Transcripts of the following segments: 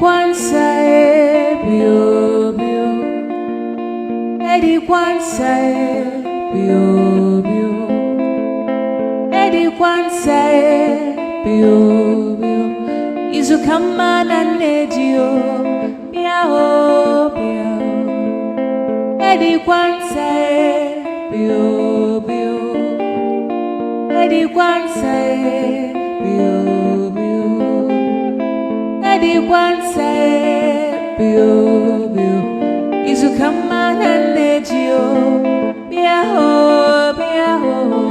Kwansa bio bio, Edi Kwansa bio bio, Edi Kwansa bio bio, Izu kamana nedio, biao biao, Edi Kwansa bio bio, Edi Kwansa bio bio, Edi Kwansa bio bio, Izu kamana nedio, biao biao.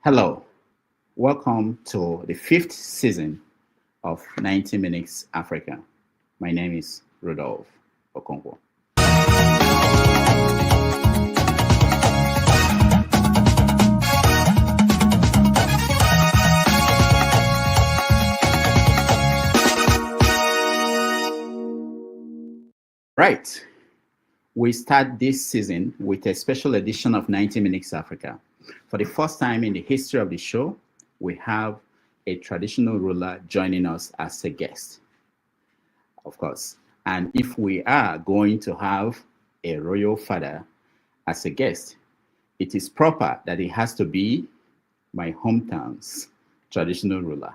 Hello, welcome to the 5th season of 90 Minutes Africa. My name is Rodolphe Okonkwo. Right, we start this season with a special edition of 90 Minutes Africa. For the first time in the history of the show, we have a traditional ruler joining us as a guest, of course. And if we are going to have a royal father as a guest, it is proper that it has to be my hometown's traditional ruler,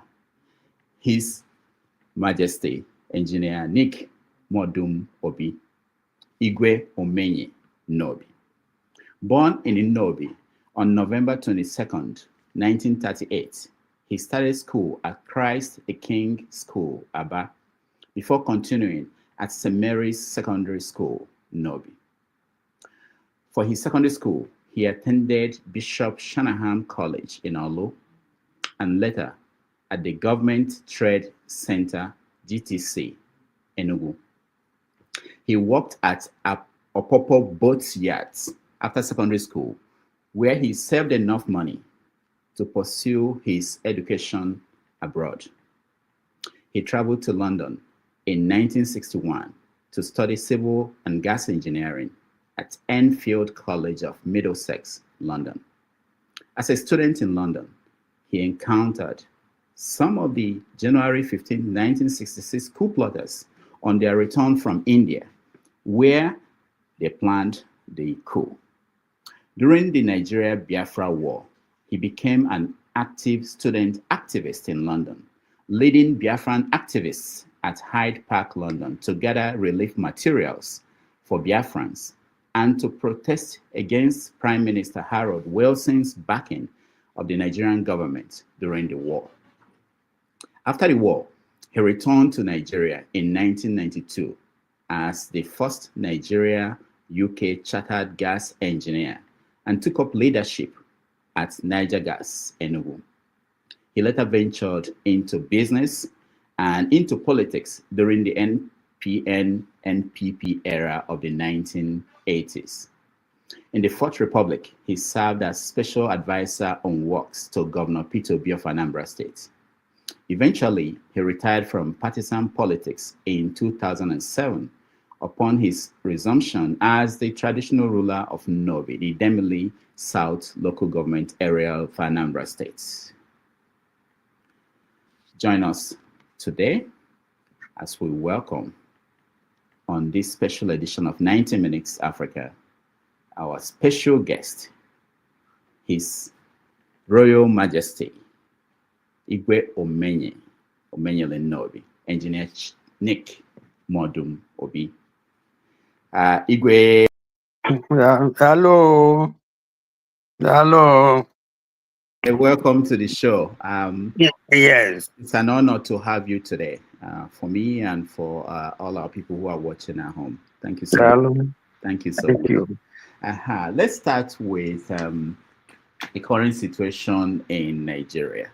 His Majesty Engineer Nick Modum Obi, Igwe Omenye Nnobi. Born in Nnobi on November 22nd, 1938, he started school at Christ the King School, Aba, before continuing at St. Mary's Secondary School, Nnobi. For his secondary school, he attended Bishop Shanahan College in Olu, and later at the Government Trade Center, GTC, Enugu. He worked at Opopo Boat Yards after secondary school, where he saved enough money to pursue his education abroad. He traveled to London in 1961 to study civil and gas engineering at Enfield College of Middlesex, London. As a student in London, he encountered some of the January 15, 1966 coup plotters on their return from India, where they planned the coup. During the Nigeria-Biafra War, he became an active student activist in London, leading Biafran activists at Hyde Park, London, to gather relief materials for Biafrans and to protest against Prime Minister Harold Wilson's backing of the Nigerian government during the war. After the war, he returned to Nigeria in 1992 as the first Nigeria-UK chartered gas engineer and took up leadership at Nigergas, Enugu. He later ventured into business and into politics during the NPN-NPP era of the 1980s. In the Fourth Republic, he served as special advisor on works to Governor Peter Obi of Anambra State. Eventually, he retired from partisan politics in 2007 upon his resumption as the traditional ruler of Nnobi, the Idemili South local government area of Anambra State. Join us today as we welcome on this special edition of 90 Minutes Africa, our special guest, His Royal Majesty, Igwe Omenye Nnobi, Engineer Nick Modum Obi. Igwe. Hello. Welcome to the show. Yes. It's an honor to have you today for me and for all our people who are watching at home. Thank you so much. Thank you so much. You. Let's start with the current situation in Nigeria.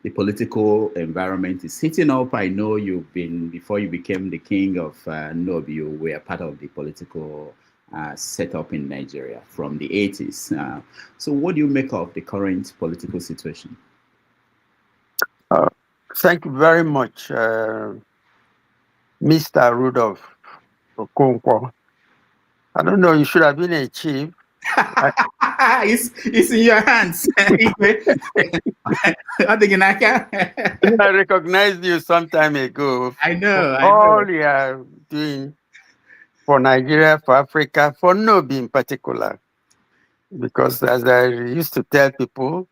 the political environment is heating up. I know before you became the king of Nnobi, you were part of the political setup in Nigeria from the 80s. So what do you make of the current political situation? Thank you very much, Mr. Rudolph Okonkwo. I don't know, you should have been a chief. It's in your hands. I recognized you some time ago. I know. All you are doing for Nigeria, for Africa, for Nnobi in particular. Because as I used to tell people,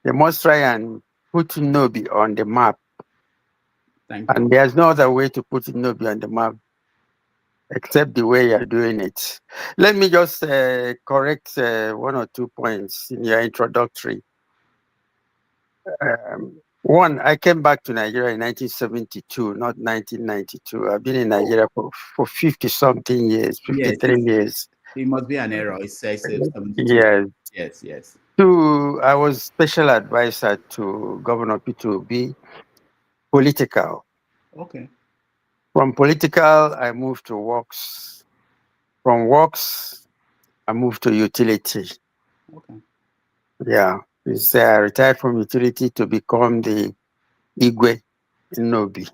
they must try and put Nnobi on the map. And there's no other way to put Nnobi on the map except the way you're doing it. Let me just correct one or two points in your introductory. One, I came back to Nigeria in 1972, not 1992. I've been in Nigeria for 50-something years, 53 years. It must be an error. It says 72. Yes. Yes. Two, I was special advisor to Governor Peter Obi, political. Okay. From political, I moved to works. From works, I moved to utility. Okay. Yeah. I retired from utility to become the Igwe Nnobi.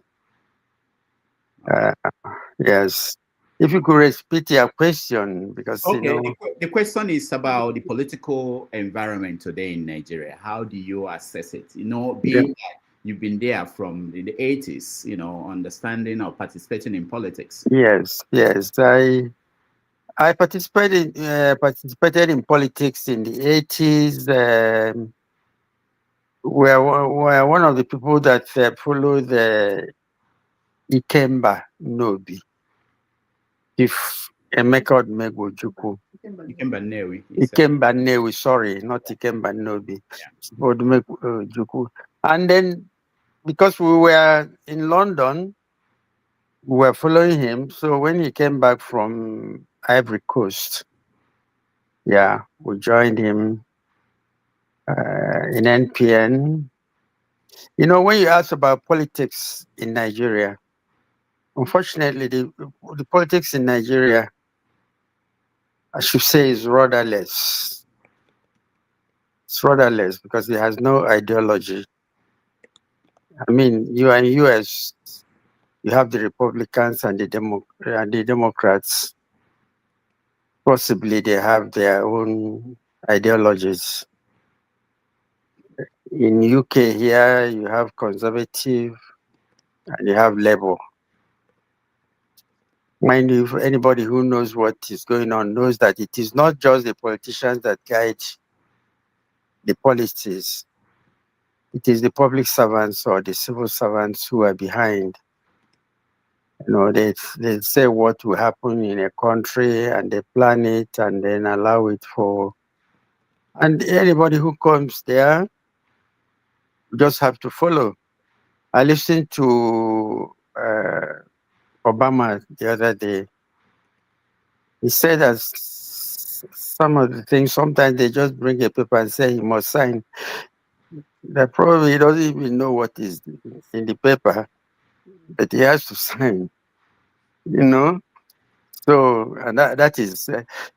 Yes. If you could repeat your question, because the question is about the political environment today in Nigeria. How do you assess it? Being that you've been there from the 80s, understanding or participating in politics. Yes. I participated in politics in the 80s. We're one of the people that followed the Ikemba Nnobi. If Emeka Odumegwu Ikemba Nnewi, sorry, not Ikemba Nnobi. Odumegwu. And then, because we were in London, we were following him. So when he came back from Ivory Coast, we joined him in NPN. When you ask about politics in Nigeria, unfortunately, the politics in Nigeria, I should say, is rather less. It's rather less because it has no ideology. I mean, you are in US, you have the Republicans and the Democrats. Possibly they have their own ideologies. In UK here, you have Conservative and you have Labour. Mind you, anybody who knows what is going on knows that it is not just the politicians that guide the policies. It is the public servants or the civil servants who are behind. They say what will happen in a country and they plan it and then allow it for. And anybody who comes there just have to follow. I listened to Obama the other day. He said that some of the things, sometimes they just bring a paper and say he must sign. That probably he doesn't even know what is in the paper, but he has to sign, So, and that is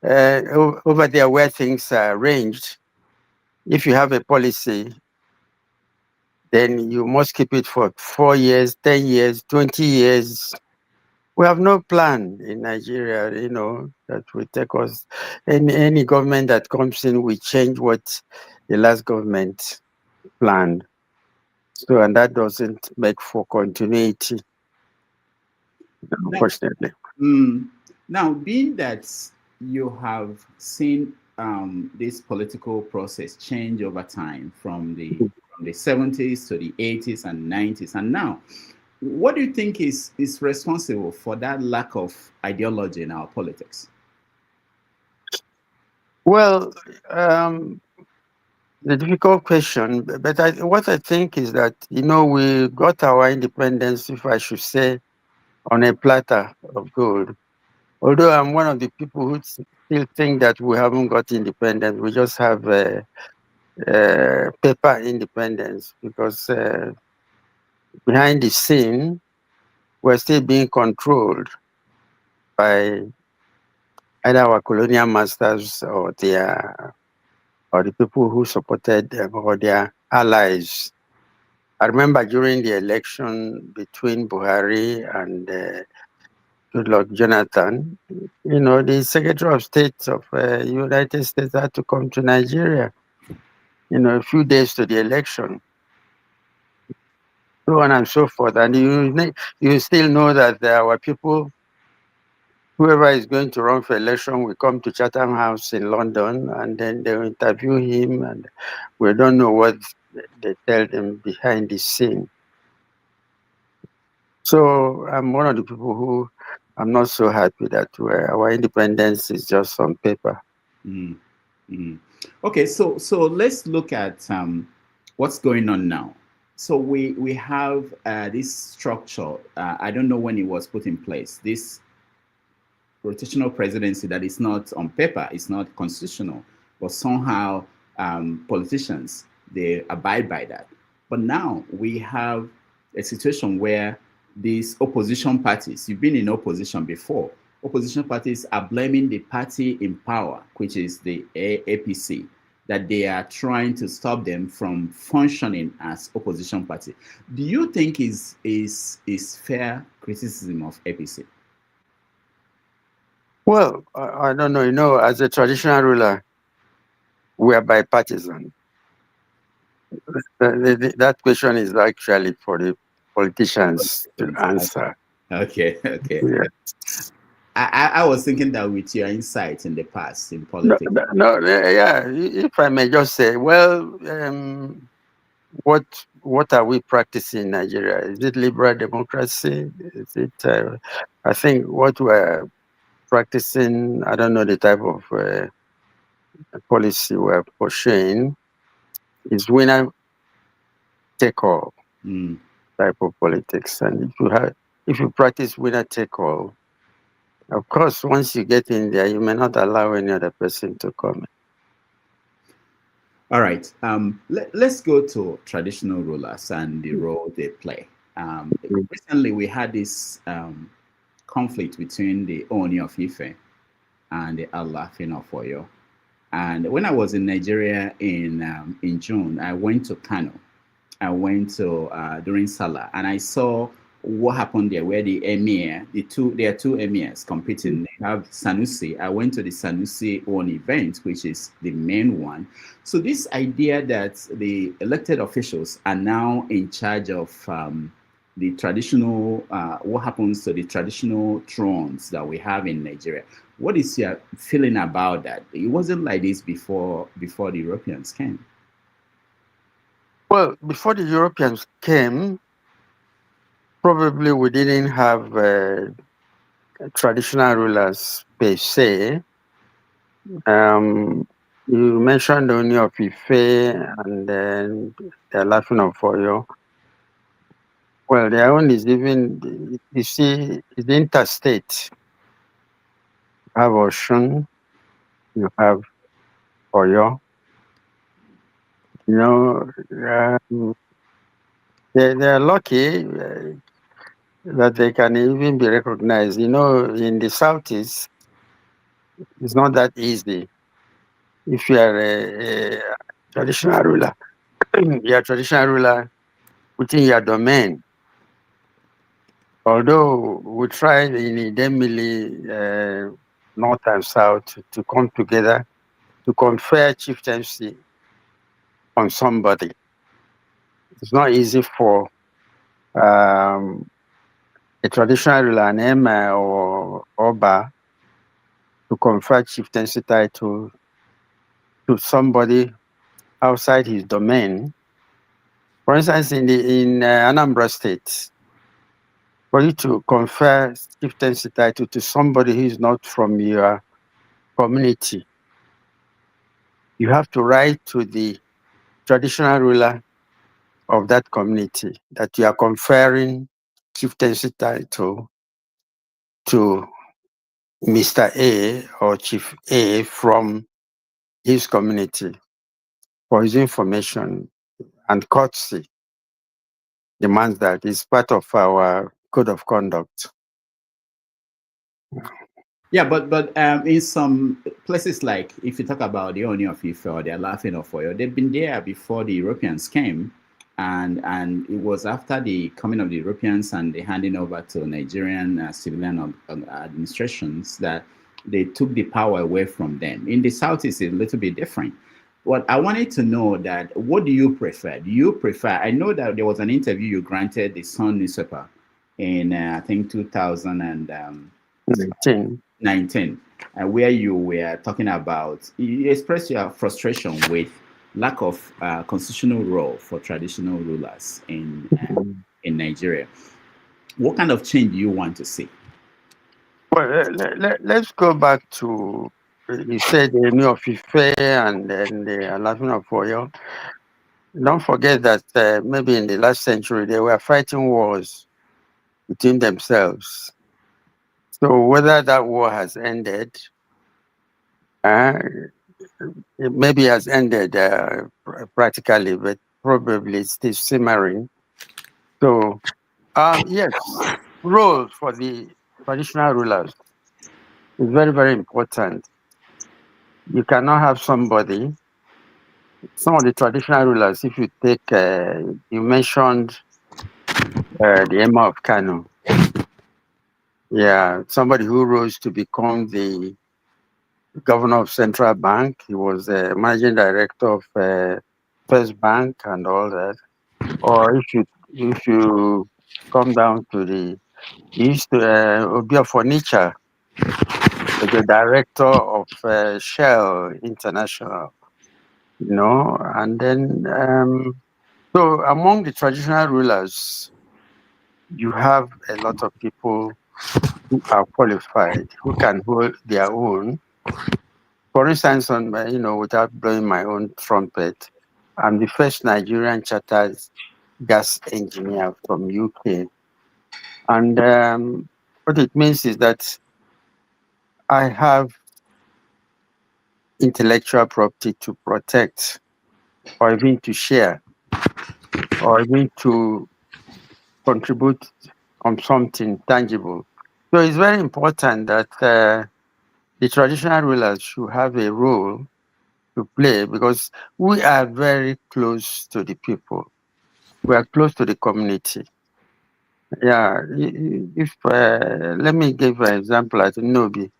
over there where things are arranged. If you have a policy, then you must keep it for 4 years, 10 years, 20 years. We have no plan in Nigeria, that will take us. Any government that comes in will change what the last government planned. So, and that doesn't make for continuity, unfortunately. Now, being that you have seen this political process change over time from the 70s to the 80s and 90s, and now, what do you think is responsible for that lack of ideology in our politics? Well, the difficult question, but what I think is that, we got our independence, if I should say, on a platter of gold. Although I'm one of the people who still think that we haven't got independence, we just have paper independence, because behind the scene, we're still being controlled by either our colonial masters or the people who supported them or their allies. I remember during the election between Buhari and Goodluck Jonathan, the Secretary of State of United States had to come to Nigeria, a few days to the election, so on and so forth. And you still know that there were people, whoever is going to run for election will come to Chatham House in London, and then they'll interview him, and we don't know what they tell them behind the scene. So I'm one of the people who I'm not so happy that our independence is just on paper. Okay, so let's look at what's going on now. So we have this structure. I don't know when it was put in place. This rotational presidency that is not on paper, it's not constitutional, but somehow politicians, they abide by that. But now we have a situation where these opposition parties, you've been in opposition before, opposition parties are blaming the party in power, which is the APC, that they are trying to stop them from functioning as opposition party. Do you think is fair criticism of APC? Well, I don't know. As a traditional ruler, we are bipartisan. That question is actually for the politicians to answer. Okay. Yeah. I was thinking that with your insight in the past in politics. Yeah. If I may just say, well, what are we practicing in Nigeria? Is it liberal democracy? Is it? I think what we're practicing, I don't know the type of policy we're pursuing, is winner take all type of politics. And if you practice winner take all, of course, once you get in there, you may not allow any other person to come. All right. Let's go to traditional rulers and the role they play. Recently, we had this conflict between the Oni of Ife and the Alafin of Oyo. And when I was in Nigeria in June, I went to Kano. I went to during Salah, and I saw what happened there, where the emir, there are two emirs competing. They have Sanusi. I went to the Sanusi one event, which is the main one. So this idea that the elected officials are now in charge of the traditional, what happens to the traditional thrones that we have in Nigeria. What is your feeling about that? It wasn't like this before the Europeans came. Well, before the Europeans came, probably we didn't have traditional rulers per se. You mentioned only of Ife and then the Laughing of Oyo. Well, their own is even, you see, it's interstate. You have Oshun, you have Oyo. They're lucky that they can even be recognized. In the Southeast, it's not that easy. If you are a traditional ruler, you are a traditional ruler within your domain. Although we tried in Idemili, North and South, to come together to confer chieftaincy on somebody. It's not easy for a traditional ruler, an emir or Oba, to confer chieftaincy title to somebody outside his domain. For instance, in Anambra State, for you to confer chieftaincy title to somebody who is not from your community, you have to write to the traditional ruler of that community that you are conferring chieftaincy title to Mr. A or Chief A from his community. for his information and courtesy demands that. It's part of our code of conduct. Yeah, but in some places, like if you talk about the Oni of Ife or the Laughing of Oyo, they've been there before the Europeans came, and it was after the coming of the Europeans and the handing over to Nigerian civilian administrations that they took the power away from them. In the South, it's a little bit different. But I wanted to know that, what do you prefer? Do you prefer? I know that there was an interview you granted the Sun newspaper in I think 2019, where you were talking about, you expressed your frustration with lack of constitutional role for traditional rulers in Nigeria. What kind of change do you want to see? Well, let's go back to, you said the New of Ife and then the Laughing of Oyo. Don't forget that maybe in the last century they were fighting wars between themselves. So whether that war has ended, it maybe has ended practically, but probably it's still simmering. So yes, role for the traditional rulers is very, very important. You cannot have somebody, some of the traditional rulers, if you take, you mentioned the Emir of Kano. Yeah, somebody who rose to become the governor of Central Bank. He was the managing director of First Bank and all that. Or if you come down to the east, Obia Furniture, the director of Shell International, and then so among the traditional rulers, you have a lot of people who are qualified, who can hold their own. For instance, without blowing my own trumpet, I'm the first Nigerian chartered gas engineer from UK. And what it means is that I have intellectual property to protect, or even to share, or even to contribute on something tangible. So it's very important that the traditional rulers should have a role to play, because we are very close to the people. We are close to the community. Yeah, if let me give an example at Nnobi.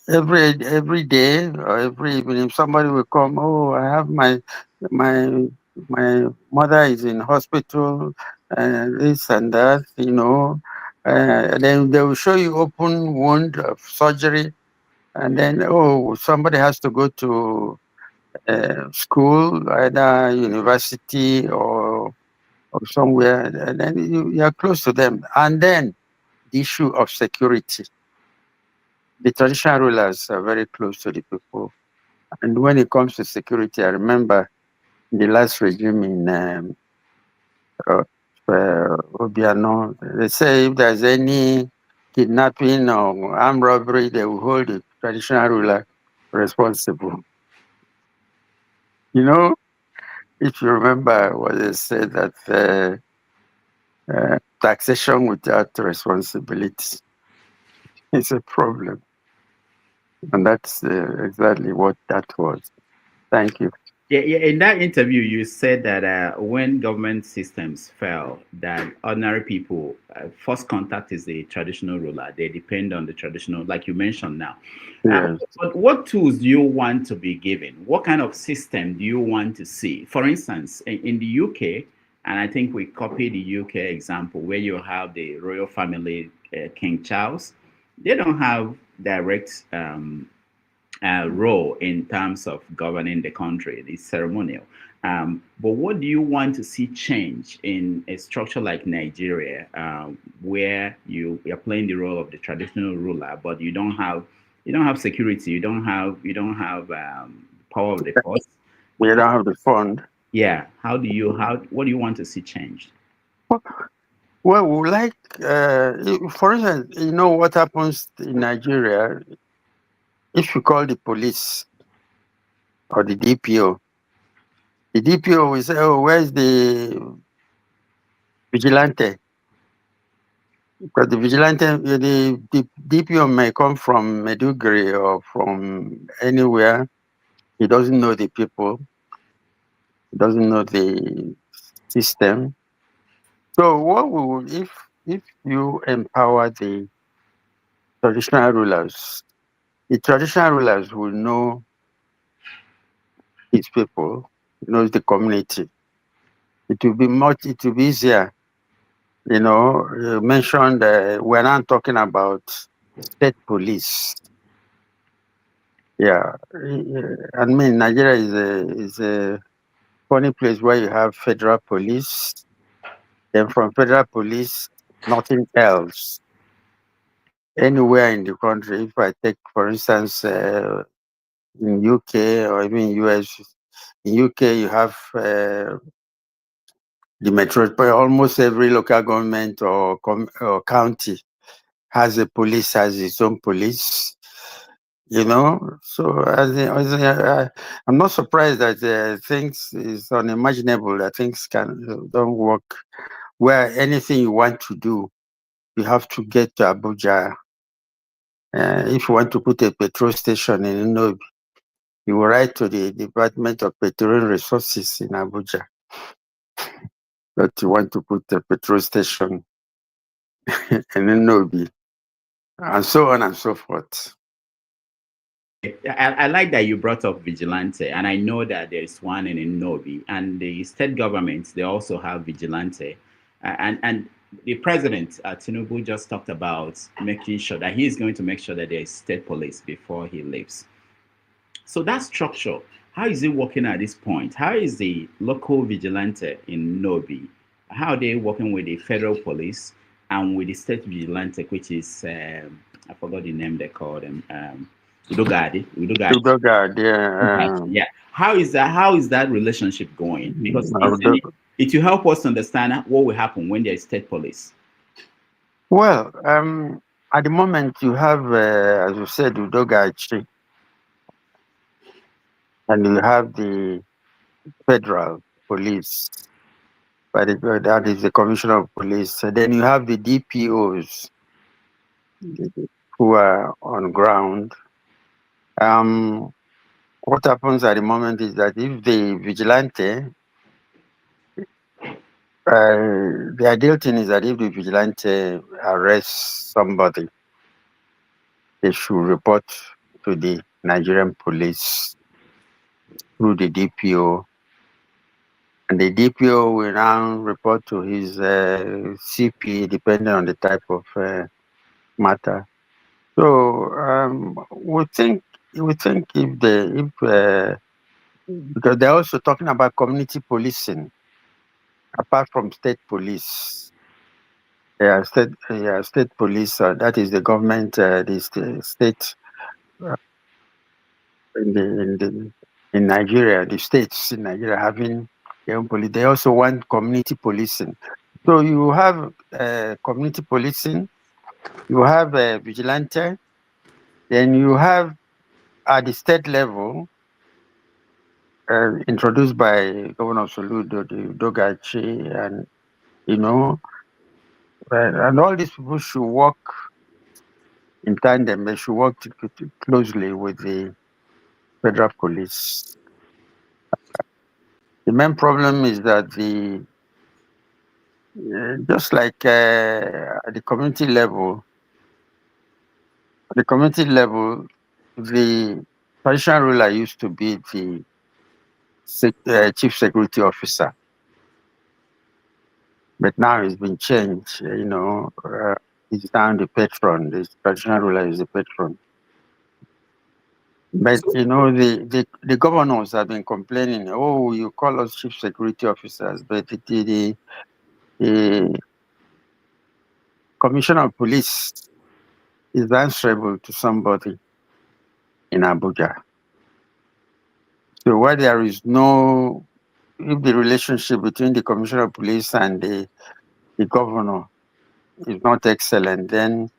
Every day or every evening, somebody will come. Oh, I have my mother is in hospital, and this and that. Then they will show you open wound of surgery, and then somebody has to go to school, either university or somewhere, and then you are close to them. And then the issue of security. The traditional rulers are very close to the people. And when it comes to security, I remember the last regime in Obiano, they say if there's any kidnapping or armed robbery, they will hold the traditional ruler responsible. If you remember what they said, that taxation without responsibility is a problem. And that's exactly what that was. Thank you. Yeah, in that interview, you said that when government systems fail, that ordinary people, first contact is the traditional ruler. They depend on the traditional, like you mentioned now. Yes. But what tools do you want to be given? What kind of system do you want to see? For instance, in the UK, and I think we copy the UK example, where you have the royal family, King Charles, they don't have direct role in terms of governing the country. It's ceremonial. But what do you want to see change in a structure like Nigeria, where you are playing the role of the traditional ruler, but you don't have security, you don't have power of the force. We don't have the fund. Yeah. What do you want to see changed? Well, we like, for instance, what happens in Nigeria, if you call the police, or the DPO. The DPO will say, oh, where's the vigilante? Because the vigilante, the DPO may come from Maiduguri or from anywhere. He doesn't know the people. He doesn't know the system. So what we will, if you empower the traditional rulers, the traditional rulers will know his people, knows the community. It will be easier. You know, you mentioned we're not talking about state police. Yeah, I mean Nigeria is a funny place where you have federal police. Then from federal police, nothing else. Anywhere in the country, if I take, for instance, in UK or even US, in UK you have the metropolitan. Almost every local government or county has a police, has its own police. You know, so I'm not surprised that things is unimaginable, that things don't work. Where anything you want to do, you have to get to Abuja. If you want to put a petrol station in Nnobi, you will write to the Department of Petroleum Resources in Abuja that you want to put a petrol station in Nnobi, and so on and so forth. I like that you brought up vigilante, and I know that there's one in Nnobi, and the state governments, they also have vigilante, and the president Tinubu just talked about making sure that he is going to make sure that there is state police before he leaves. So that structure, how is it working at this point? How is the local vigilante in Nnobi? How are they working with the federal police and with the state vigilante, which is I forgot the name they call them. Udogadi. Yeah. Yeah. How is that? How is that relationship going? Because it will help us understand what will happen when there is state police. Well, at the moment you have, as you said, Udogachi, and you have the federal police, that is the commissioner of police. And then you have the DPOs who are on ground. What happens at the moment is that if the vigilante, the ideal thing is that if the vigilante arrests somebody, they should report to the Nigerian police through the DPO, and the DPO will now report to his CP, depending on the type of matter. So we think if because they're also talking about community policing apart from state police. State police. That is the government, the state in Nigeria, the states in Nigeria having their own police. They also want community policing. So you have community policing, you have vigilante, then you have at the state level, introduced by Governor Soludo, the Dogachi, and and all these people should work in tandem. They should work closely with the federal police. The main problem is that just like at the community level, the traditional ruler used to be the chief security officer, but now it's been changed. It's now the patron. The traditional ruler is the patron. But the governors have been complaining. Oh, you call us chief security officers, but the commissioner of police is answerable to somebody in Abuja. So where there is if the relationship between the commissioner of police and the governor is not excellent, then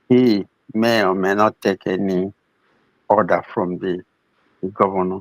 he may or may not take any order from the governor.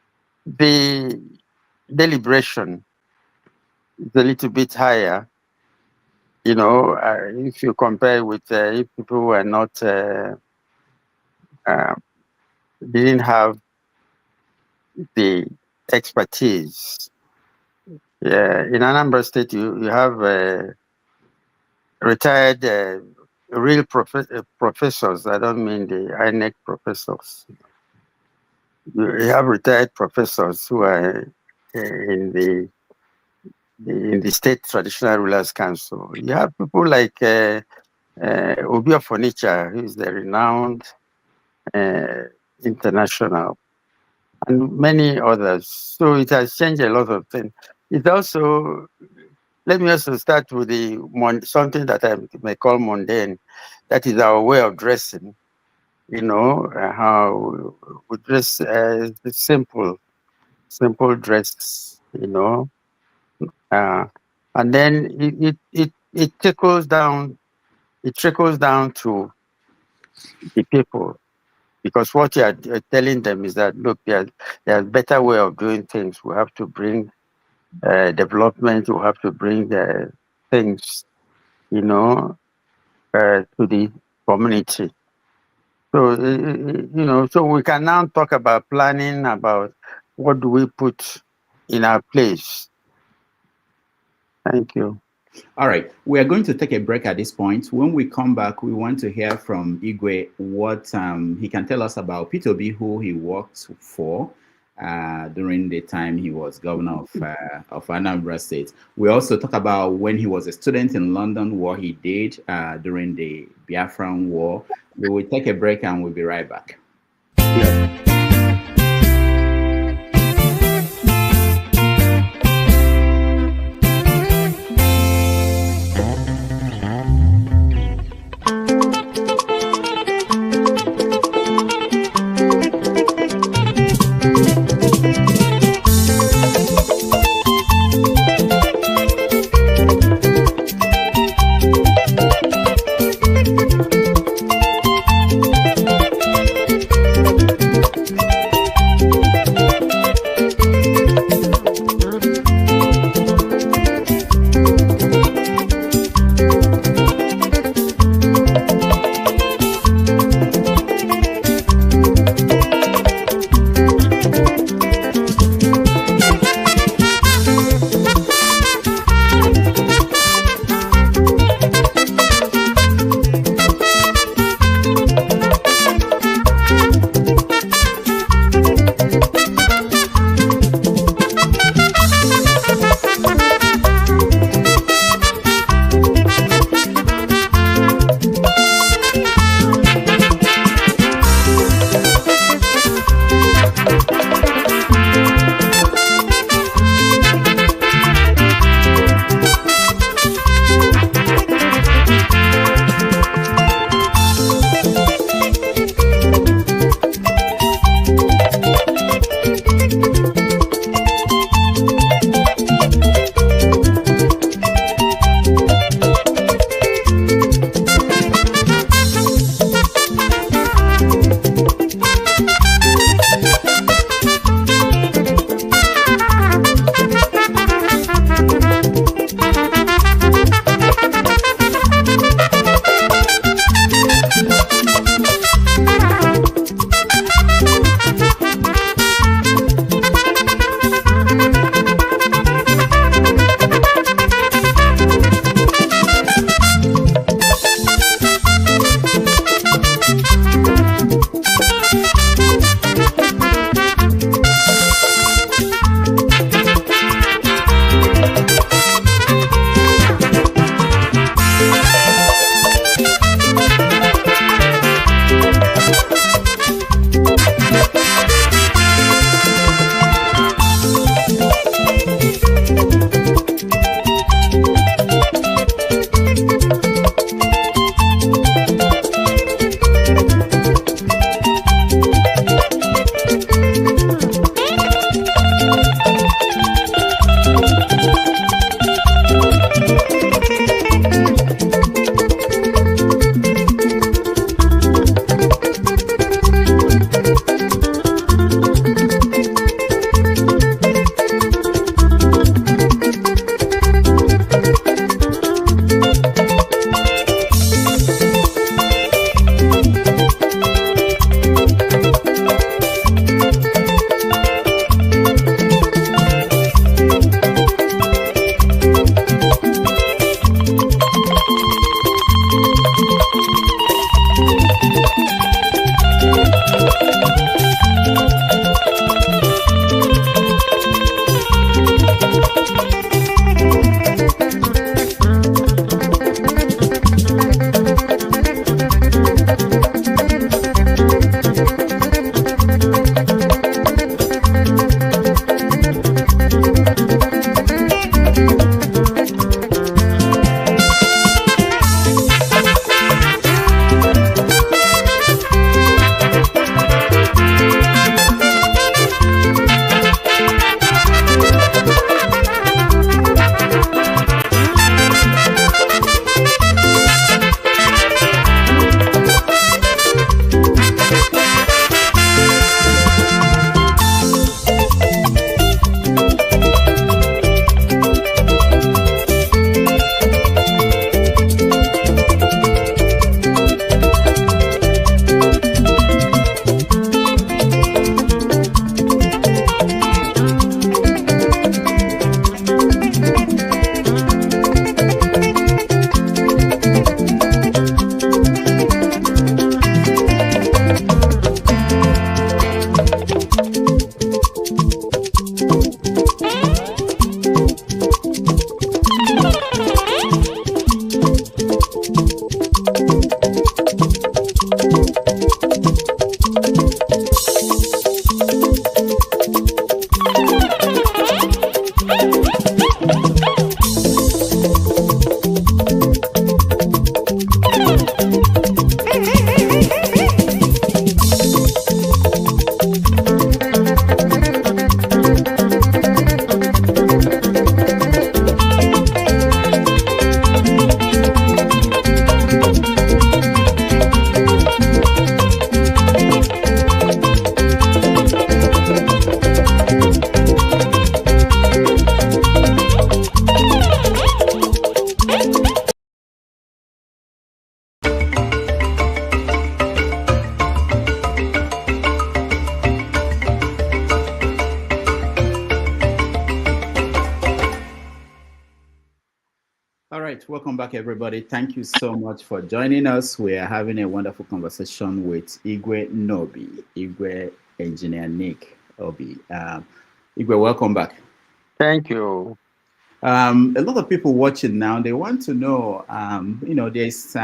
the deliberation is a little bit higher. You know, if you compare with if people were not didn't have the expertise. Yeah, in Anambra State, you have retired real professors. I don't mean the INEC professors. You have retired professors who are in the State Traditional Rulers Council. You have people like Obi of Onitsha, who is the renowned international, and many others. So it has changed a lot of things. It also, let me also start with something that I may call mundane. That is our way of dressing. You know, how we dress simple dress, you know. And then it trickles down to the people. Because what you are telling them is that, look, there's a better way of doing things. We have to bring development. We have to bring things, you know, to the community. So, you know, so we can now talk about planning, about what do we put in our place. Thank you. All right, we are going to take a break at this point. When we come back, we want to hear from Igwe what he can tell us about P2B, who he worked for during the time he was governor of Anambra State. We also talk about when he was a student in London, what he did during the Biafran War. We will take a break and we'll be right back. Yeah. All right, welcome back, everybody. Thank you so much for joining us. We are having a wonderful conversation with Nnobi, Engineer Nick Obi. Igwe, welcome back. Thank you. A lot of people watching now, they want to know, there's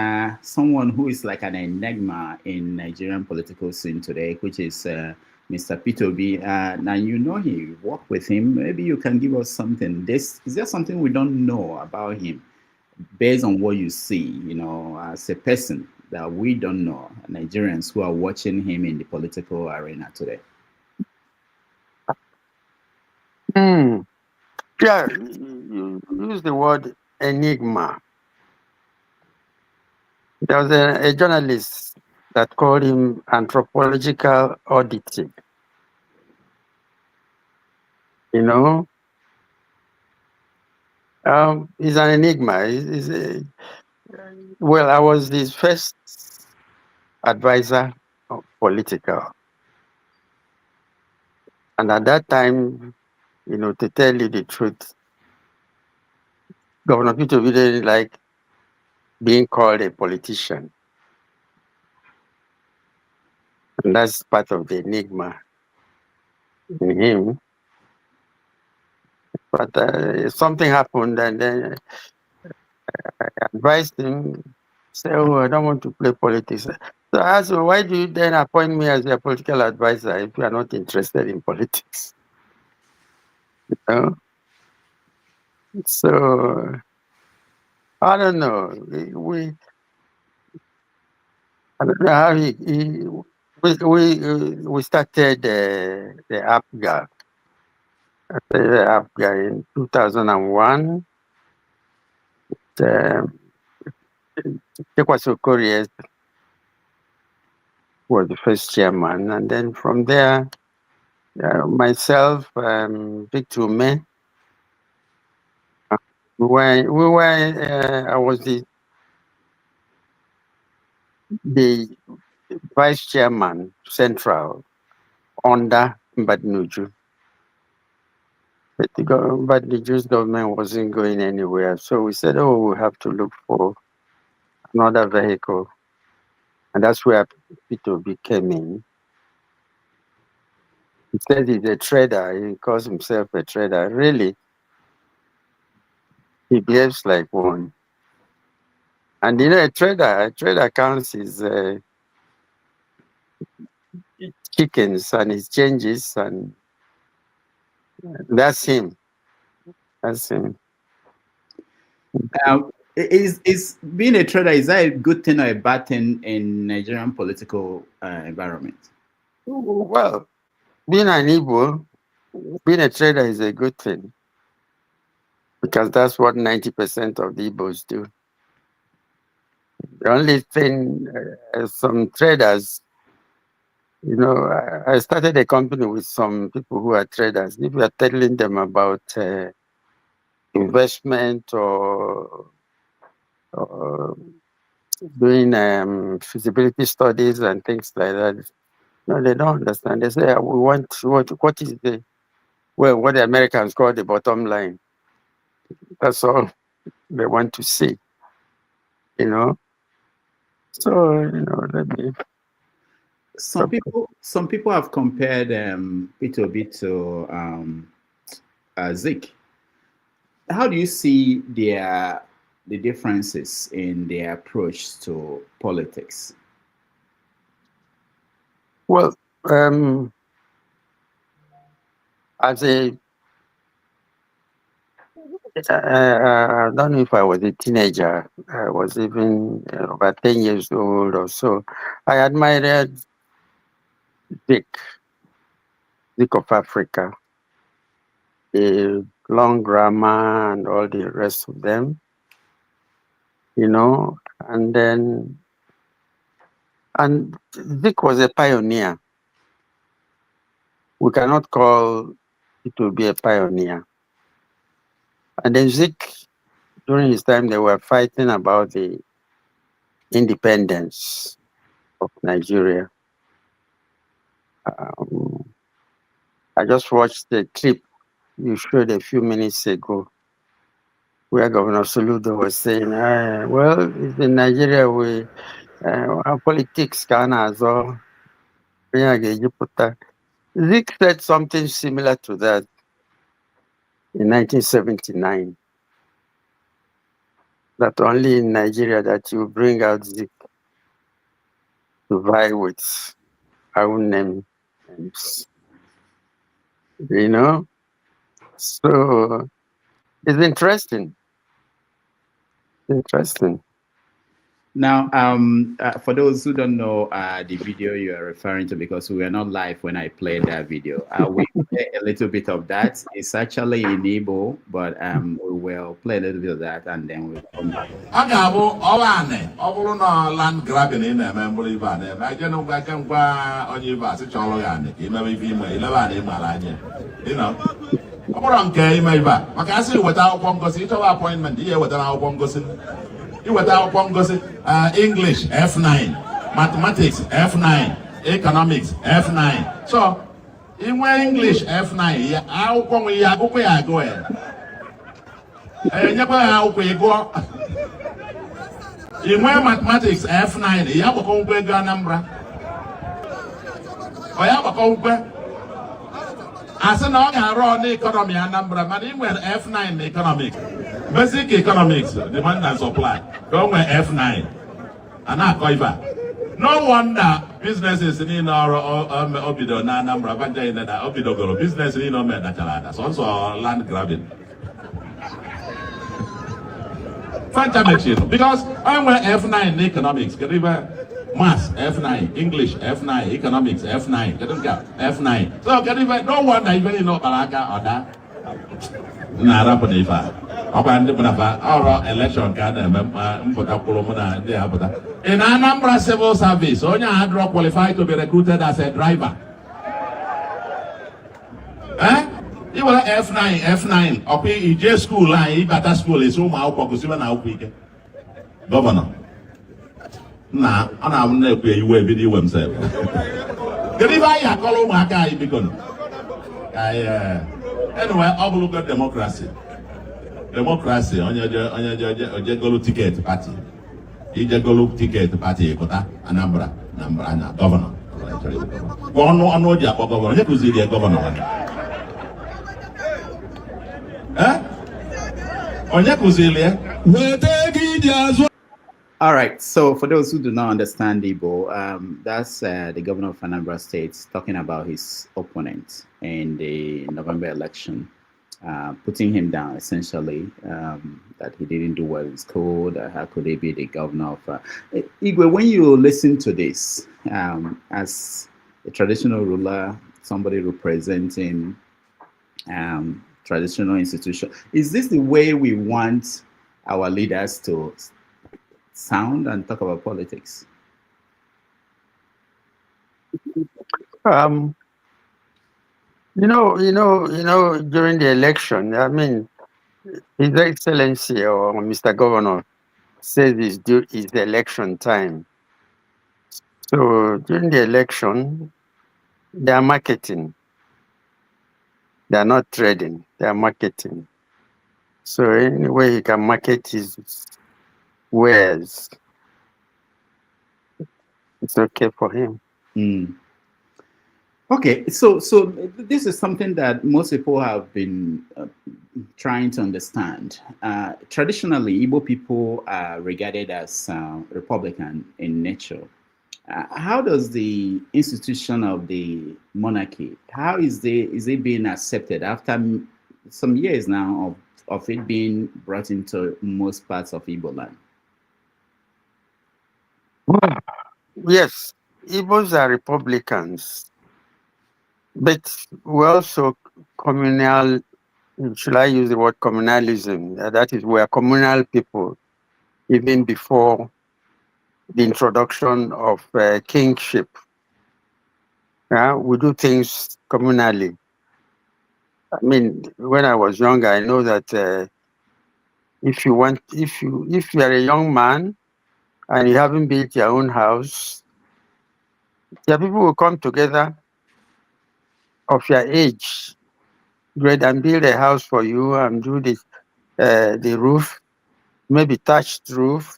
someone who is like an enigma in Nigerian political scene today, which is Mr. P2B. Now, you work with him. Maybe you can give us something. Is there something we don't know about him based on what you see, as a person that we don't know, Nigerians who are watching him in the political arena today? Yeah, you use the word enigma. There was a journalist that called him anthropological auditing. He's an enigma. Well, I was his first advisor of political. And at that time, to tell you the truth, Governor Peter didn't like being called a politician. And that's part of the enigma in him. But something happened, and then I advised him, say, oh, I don't want to play politics. So I asked him, why do you then appoint me as a political advisor if you are not interested in politics? So I don't know. I don't know how we started the APGA. The APGA in 2001. Tekwaso Korea was the first chairman, and then from there, myself, Victor Ume, I was the vice chairman central under Mbadinuju. But Mbadinuju's government wasn't going anywhere, so we said, oh, we have to look for another vehicle, and that's where P2B came in. He said he's a trader. He calls himself a trader. Really, he behaves like one. And a trader counts his chickens and his changes, and that's him. That's him. Is being a trader, is that a good thing or a bad thing in Nigerian political environment? Well, being an Igbo, being a trader is a good thing, because that's what 90% of the Igbos do. The only thing, some traders, I started a company with some people who are traders. If you are telling them about investment or doing feasibility studies and things like that, no, they don't understand. They say, we want what is what the Americans call the bottom line. That's all they want to see, So, let me. Some people have compared P2B to Zik. How do you see the differences in their approach to politics? Well, as I don't know if I was a teenager. I was even about 10 years old or so. I admired Zik of Africa, the long grammar and all the rest of them, and Zik was a pioneer. We cannot call it to be a pioneer. And then Zik, during his time, they were fighting about the independence of Nigeria. I just watched the clip you showed a few minutes ago. where Governor Soludo was saying, well, in Nigeria, our politics can as well. Zik said something similar to that in 1979, that only in Nigeria that you bring out Zik to vie with our own names. You know? So it's interesting. Interesting. Now, for those who don't know the video you are referring to, because we were not live when I played that video, we play a little bit of that. It's actually in Igbo, but we will play a little bit of that and then we'll come back. Land grabbing in a memory van. I don't know where I can go on your bus. It's all organic. You know, if you may, you know. I'm gay, maybe. I can see without Pongos, each of our appointment here without Pongos. Without Pongos, English F9, mathematics F9, economics F9. So, in my English F9, how come we are going? In my mathematics F9, you have a conquer Anambra. I have a conquer. As an on the economy Anambra, but in F9 economics. Basic economics, demand and supply. Go with F9. And I call no wonder businesses in our Obido, Anambra, but they that Obido business in That's also land grabbing. Fantastic, because I'm with F9 economics, maths F9, English F9, economics F9, F9. So no wonder even know Balaka or that. Narapanifa. Election card in Anambra civil service, Onya Hadro qualified to be recruited as a driver. You were F9, okay, EJ school line, better school is home out because you now quick. Governor. Nah, I don't know where you will video himself. Deliver your column, my guy, because anyway, I'll look at democracy. Democracy on your go ticket party. You just go ticket party, Anambra, governor. One no job governor. You could see the governor. On your All right, so for those who do not understand Igbo, that's the governor of Anambra State talking about his opponent in the November election, putting him down essentially, that he didn't do well in school, that how could he be the governor of... Igwe, when you listen to this, as a traditional ruler, somebody representing traditional institution, is this the way we want our leaders to sound and talk about politics? During the election, I mean, His Excellency or Mr. Governor says it's election time. So during the election, they are marketing. They are not trading. They are marketing. So anyway, he can market his wares. It's okay for him. Okay, so this is something that most people have been trying to understand. Traditionally, Igbo people are regarded as Republican in nature. How does the institution of the monarchy, how is it being accepted after some years now of it being brought into most parts of Igbo land? Well, yes, Igbos are Republicans, but we're also communal. Should I use the word communalism? That is, we are communal people, even before the introduction of kingship. We do things communally. I mean, when I was younger, I know that if you are a young man and you haven't built your own house, your people will come together of your age, and build a house for you and do this. the roof, maybe thatched roof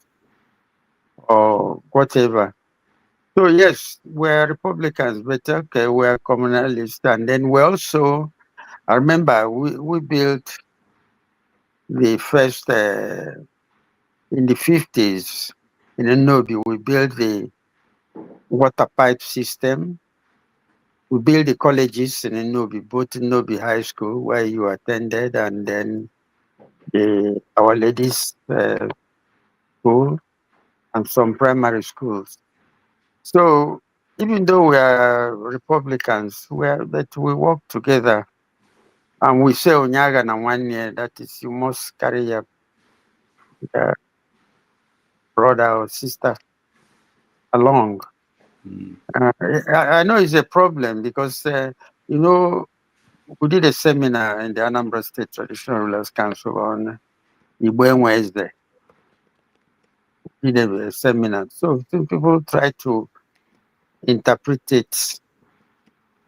or whatever. So yes, we're Republicans, but okay, we're communalists. And then we also, I remember we built the first, in the 50s, in Nnobi, we built the water pipe system. We built the colleges in Nnobi, both in Nnobi High School, where you attended, and then the Our Ladies School, and some primary schools. So even though we are Republicans, but we work together, and we say Onyaga na 1 year, that is, you must carry your brother or sister along. I know it's a problem because, we did a seminar in the Anambra State Traditional Rulers Council on Igbo Wednesday. We did a seminar. So people try to interpret it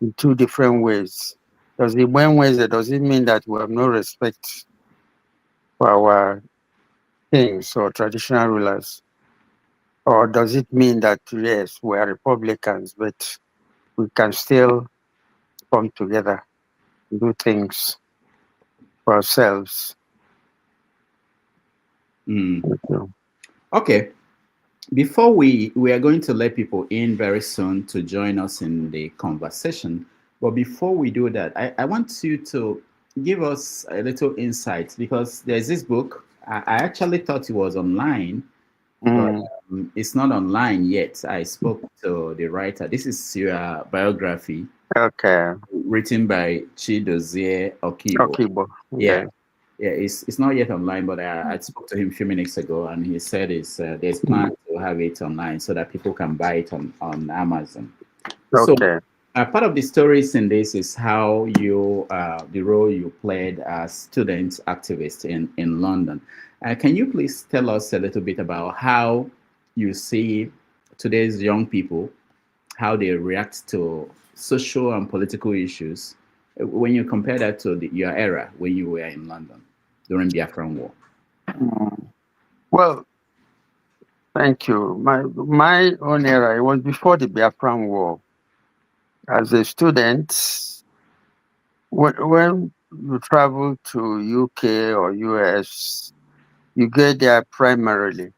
in two different ways. Because Igbo Wednesday, does it mean that we have no respect for our kings or traditional rulers? Or does it mean that, yes, we are Republicans, but we can still come together and do things for ourselves? Okay. Before we are going to let people in very soon to join us in the conversation. But before we do that, I want you to give us a little insight, because there's this book. I actually thought it was online, but it's not online yet. I spoke to the writer. This is your biography. Okay. Written by Chidozie Okibo. Yeah. Yeah, it's not yet online, but I spoke to him a few minutes ago, and he said there's plans to have it online so that people can buy it on Amazon. Okay. So part of the stories in this is how the role you played as student activist in London. Can you please tell us a little bit about how you see today's young people, how they react to social and political issues when you compare that to your era when you were in London during Biafran War? Well, thank you. My own era, it was before the Biafran War. As a student, when you travel to UK or US, you get there primarily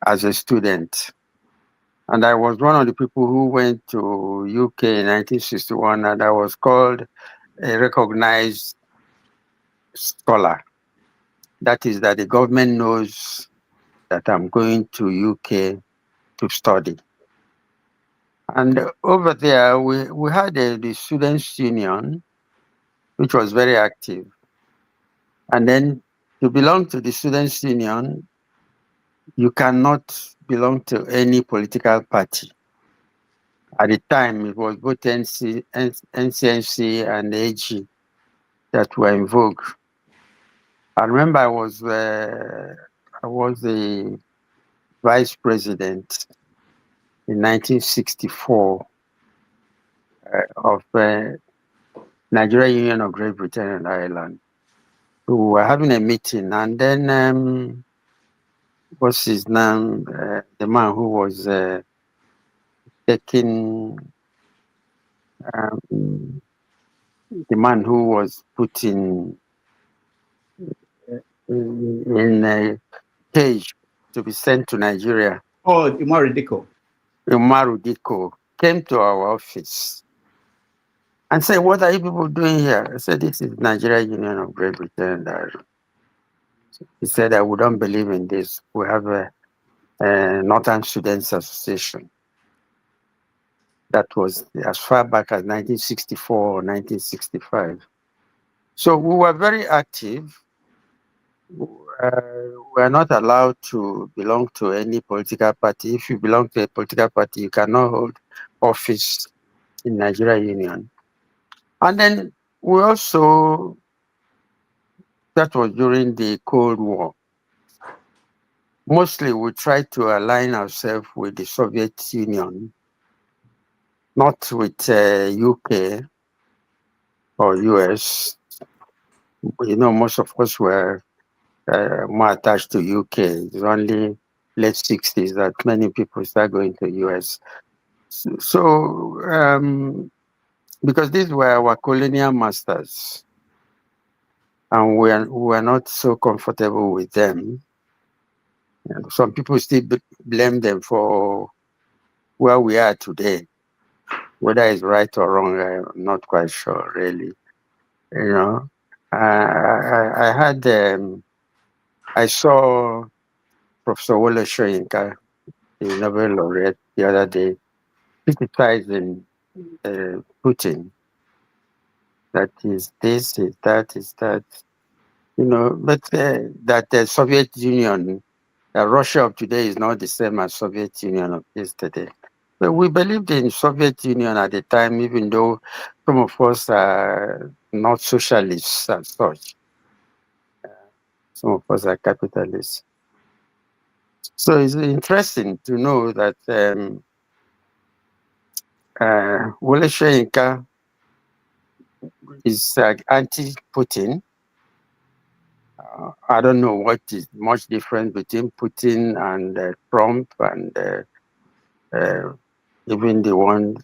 as a student. And I was one of the people who went to UK in 1961, and I was called a recognized scholar. That is, that the government knows that I'm going to UK to study. And over there, we had the Students' Union, which was very active. And then to belong to the Students' Union, you cannot belong to any political party. At the time, it was both NCNC and AG that were in vogue. I remember I was the vice president in 1964 of Nigeria Union of Great Britain and Ireland. We were having a meeting, and then what's his name? The man who was the man who was put in a cage to be sent to Nigeria. Oh, Umaru Diko came to our office and said, "What are you people doing here?" I said, "This is Nigeria Union of Great Britain and Ireland." He said, "I wouldn't believe in this. We have a Northern Students Association." That was as far back as 1964 or 1965. So we were very active. We are not allowed to belong to any political party. If you belong to a political party, you cannot hold office in Nigeria Union. And then we also, that was during the Cold War. Mostly we tried to align ourselves with the Soviet Union, not with UK or US. Most of us were more attached to UK. It's only late 60s that many people start going to US. So because these were our colonial masters, and we are not so comfortable with them. And some people still blame them for where we are today. Whether it's right or wrong, I'm not quite sure, really. You know, I had I saw Professor Wole Soyinka, the Nobel laureate, the other day, criticizing Putin. That is this, is that, you know, but that the Soviet Union, Russia of today is not the same as Soviet Union of yesterday. But we believed in Soviet Union at the time, even though some of us are not socialists as such. Some of us are capitalists. So it's interesting to know that Wole Soyinka is anti-Putin. I don't know what is much different between Putin and Trump and even the one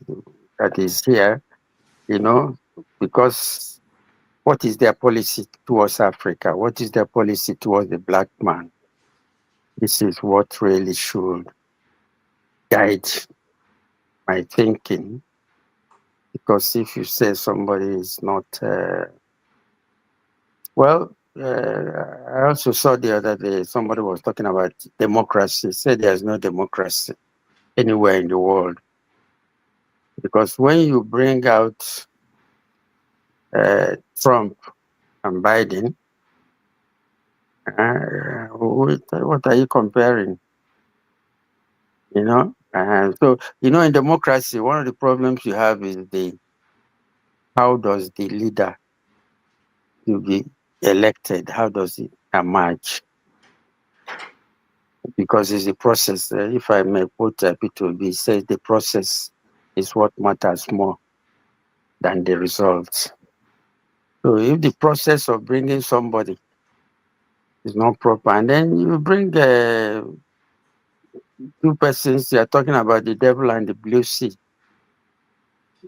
that is here, you know, because what is their policy towards Africa? What is their policy towards the black man? This is what really should guide my thinking. Because if you say somebody is not, I also saw the other day somebody was talking about democracy, said there's no democracy anywhere in the world. Because when you bring out Trump and Biden, what are you comparing? You know? So, you know, in democracy, one of the problems you have is how does the leader to be elected, how does it emerge? Because it's a process. If I may quote P2B, says the process is what matters more than the results. So if the process of bringing somebody is not proper, and then you bring two persons, you are talking about the devil and the blue sea.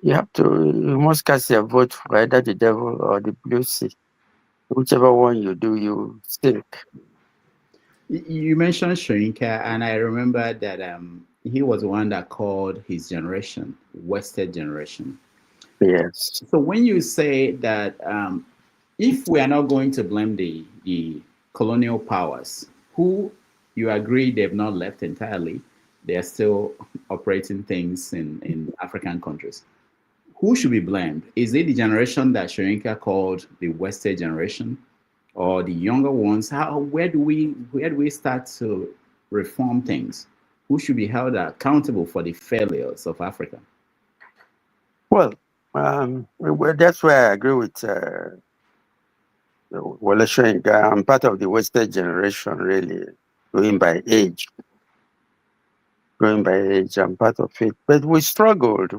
You must cast your vote for either the devil or the blue sea. Whichever one you do, you sink. You mentioned Soyinka, and I remember that he was the one that called his generation wasted generation. Yes. So when you say that if we are not going to blame the colonial powers, who you agree they've not left entirely, they are still operating things in African countries. Who should be blamed? Is it the generation that Soyinka called the wasted generation, or the younger ones? Where do we start to reform things? Who should be held accountable for the failures of Africa? Well, that's where I agree with Wole Soyinka. I'm part of the wasted generation, really, going by age. I'm part of it. But we struggled.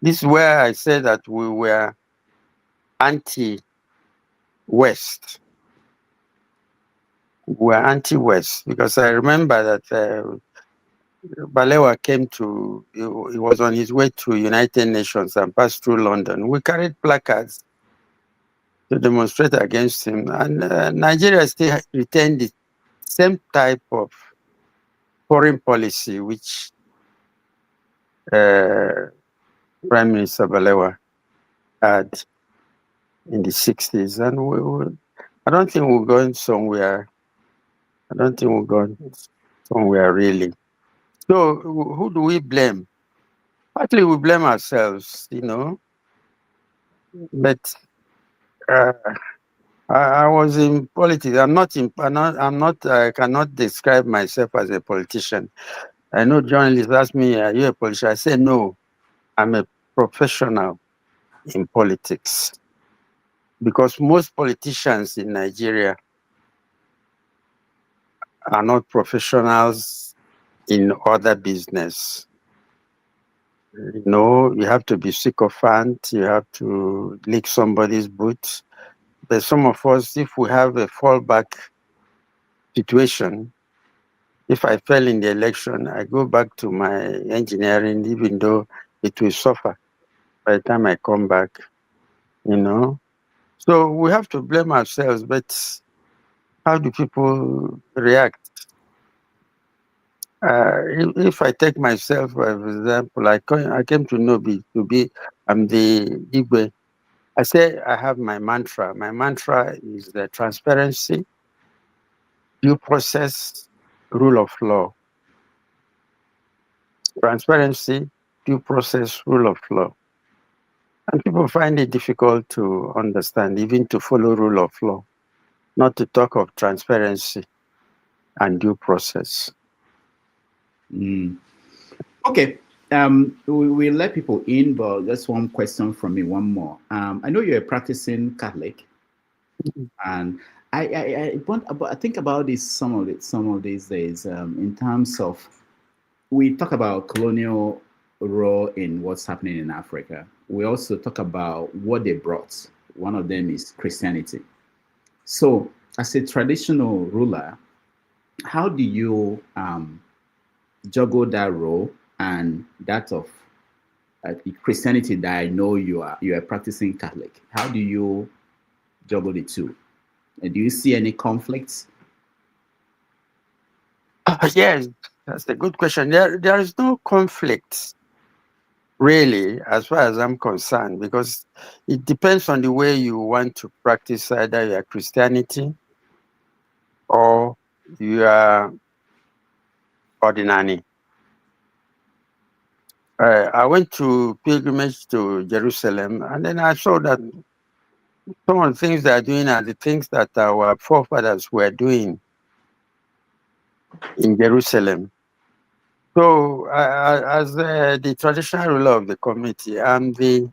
This is where I say that we were anti-West. We were anti-West because I remember that Balewa came to, he was on his way to United Nations and passed through London. We carried placards to demonstrate against him. And Nigeria still retained the same type of foreign policy which Prime Minister Balewa had in the 60s. And I don't think we're going somewhere. Really. So who do we blame? Partly we blame ourselves, you know. But I was in politics. I cannot describe myself as a politician. I know journalists ask me, are you a politician? I say, no, I'm a professional in politics. Because most politicians in Nigeria are not professionals in other business. You know, you have to be sycophant, you have to lick somebody's boots, But some of us, if we have a fallback situation, if I fail in the election, I go back to my engineering, even though it will suffer by the time I come back, you know. So we have to blame ourselves, but how do people react? If I take myself, for example, I came to Nnobi to be, I'm the Igwe. I say I have my mantra. My mantra is the transparency, due process, rule of law. Transparency, due process, rule of law. And people find it difficult to understand, even to follow rule of law, not to talk of transparency and due process. Okay. We let people in, but just one question from me, one more. I know you're a practicing Catholic, and I think about this some of these days in terms of, we talk about colonial role in what's happening in Africa. We also talk about what they brought. One of them is Christianity. So, as a traditional ruler, how do you juggle that role and that of Christianity that I know you are practicing Catholic? How do you juggle the two? Do you see any conflicts? Yes, that's a good question. There is no conflict, really, as far as I'm concerned, because it depends on the way you want to practice either your Christianity or your ordinary. I went to pilgrimage to Jerusalem, and then I saw that some of the things they are doing are the things that our forefathers were doing in Jerusalem. So, as the traditional ruler of the community, I'm the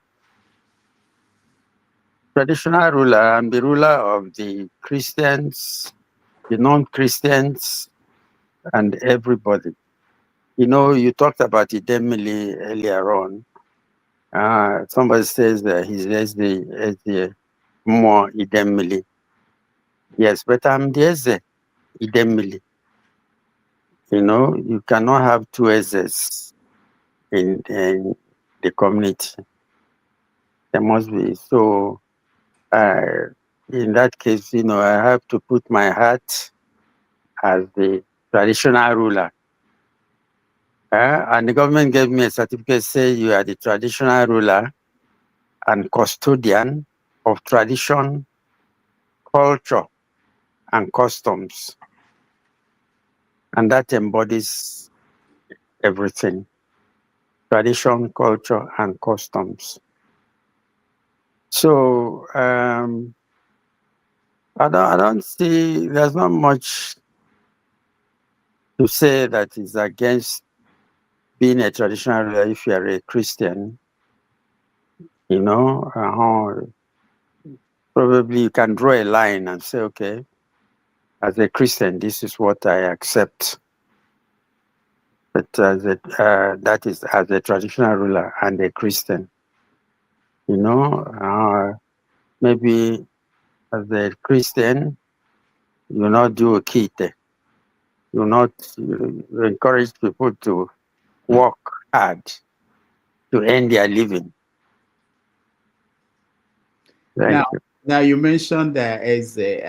traditional ruler. I'm the ruler of the Christians, the non-Christians, and everybody. You know, you talked about Idemili earlier on. Somebody says that he's the more Idemili. Yes, but I'm the Eze Idemili. You know, you cannot have two Ezes in the community. There must be. So, in that case, you know, I have to put my hat as the traditional ruler. And the government gave me a certificate saying you are the traditional ruler and custodian of tradition, culture, and customs. And that embodies everything: tradition, culture, and customs. So I don't see, there's not much to say that is against being a traditional ruler if you are a Christian. You know, probably you can draw a line and say, okay, as a Christian, this is what I accept. But that is as a traditional ruler and a Christian. You know, maybe as a Christian, you not do a kite. You encourage people to work hard to earn their living. Now you mentioned there is the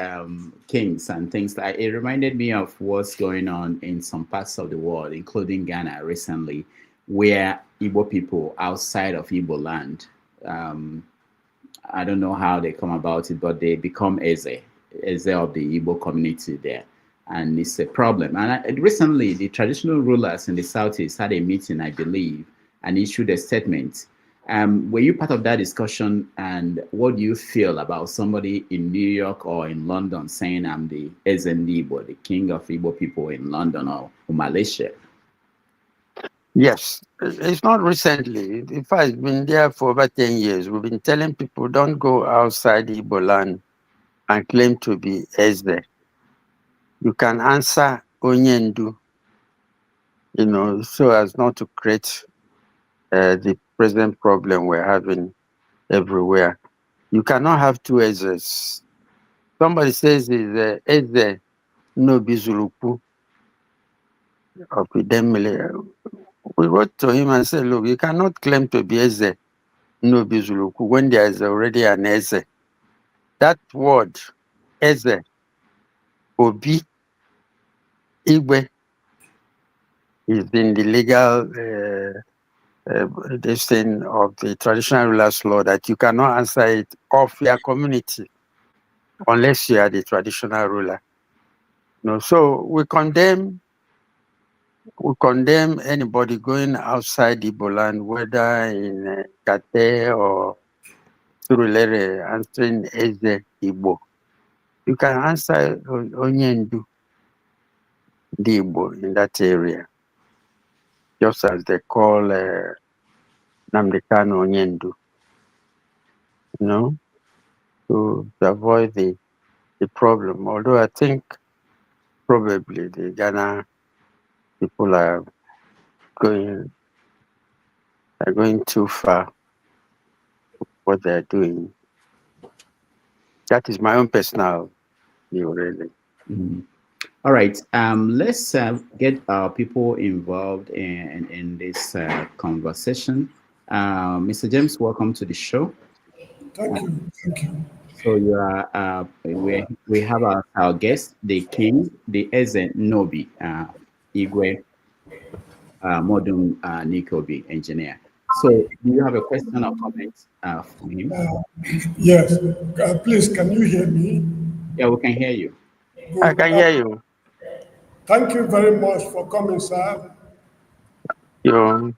kings and things like it reminded me of what's going on in some parts of the world, including Ghana recently, where Igbo people outside of Igbo land, I don't know how they come about it, but they become Eze of the Igbo community there. And it's a problem. And recently, the traditional rulers in the Southeast had a meeting, I believe, and issued a statement. Were you part of that discussion? And what do you feel about somebody in New York or in London saying I'm the Igbo, the king of Igbo people in London or Malaysia? Yes, it's not recently. In fact, it's been there for over 10 years. We've been telling people don't go outside Igbo land and claim to be Eze. You can answer Onyendu, you know, so as not to create the present problem we're having everywhere. You cannot have two Ezes. Somebody says is Eze Nnobi Zuluku of Idemili. We wrote to him and said, look, you cannot claim to be Eze Nnobi Zuluku when there is already an Eze. That word, Eze, Obi, Igwe, is in the legal this thing of the traditional rulers law that you cannot answer it of your community unless you are the traditional ruler. No, so we condemn anybody going outside Igbo land, whether in Kate or Surulere, answering Eze Igbo. You can answer Onyendu the Igbo in that area, just as they call Namdekano Onyendu, you know, to avoid the problem. Although I think probably the Ghana people are going too far with what they're doing. That is my own personal view, really. Mm. All right. Let's get our people involved in this conversation. Mr. James, welcome to the show. Thank you. Thank you. So you are we have our guest, the king, the Eze Nnobi, Igwe Modun Nikobi, engineer. So do you have a question or comment for him? Yes. Please, can you hear me? Yeah, we can hear you. Good. I can hear you. Thank you very much for coming, sir. You.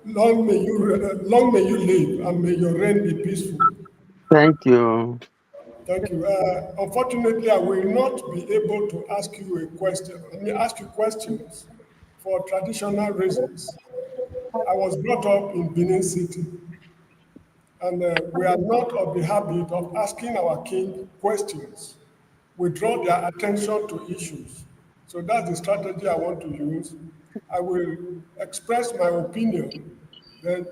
Long may you live, and may your reign be peaceful. Thank you. Thank you. Unfortunately, I will not be able to ask you a question. Let me ask you questions for traditional reasons. I was brought up in Benin City, and we are not of the habit of asking our king questions. We draw their attention to issues. So that's the strategy I want to use. I will express my opinion, then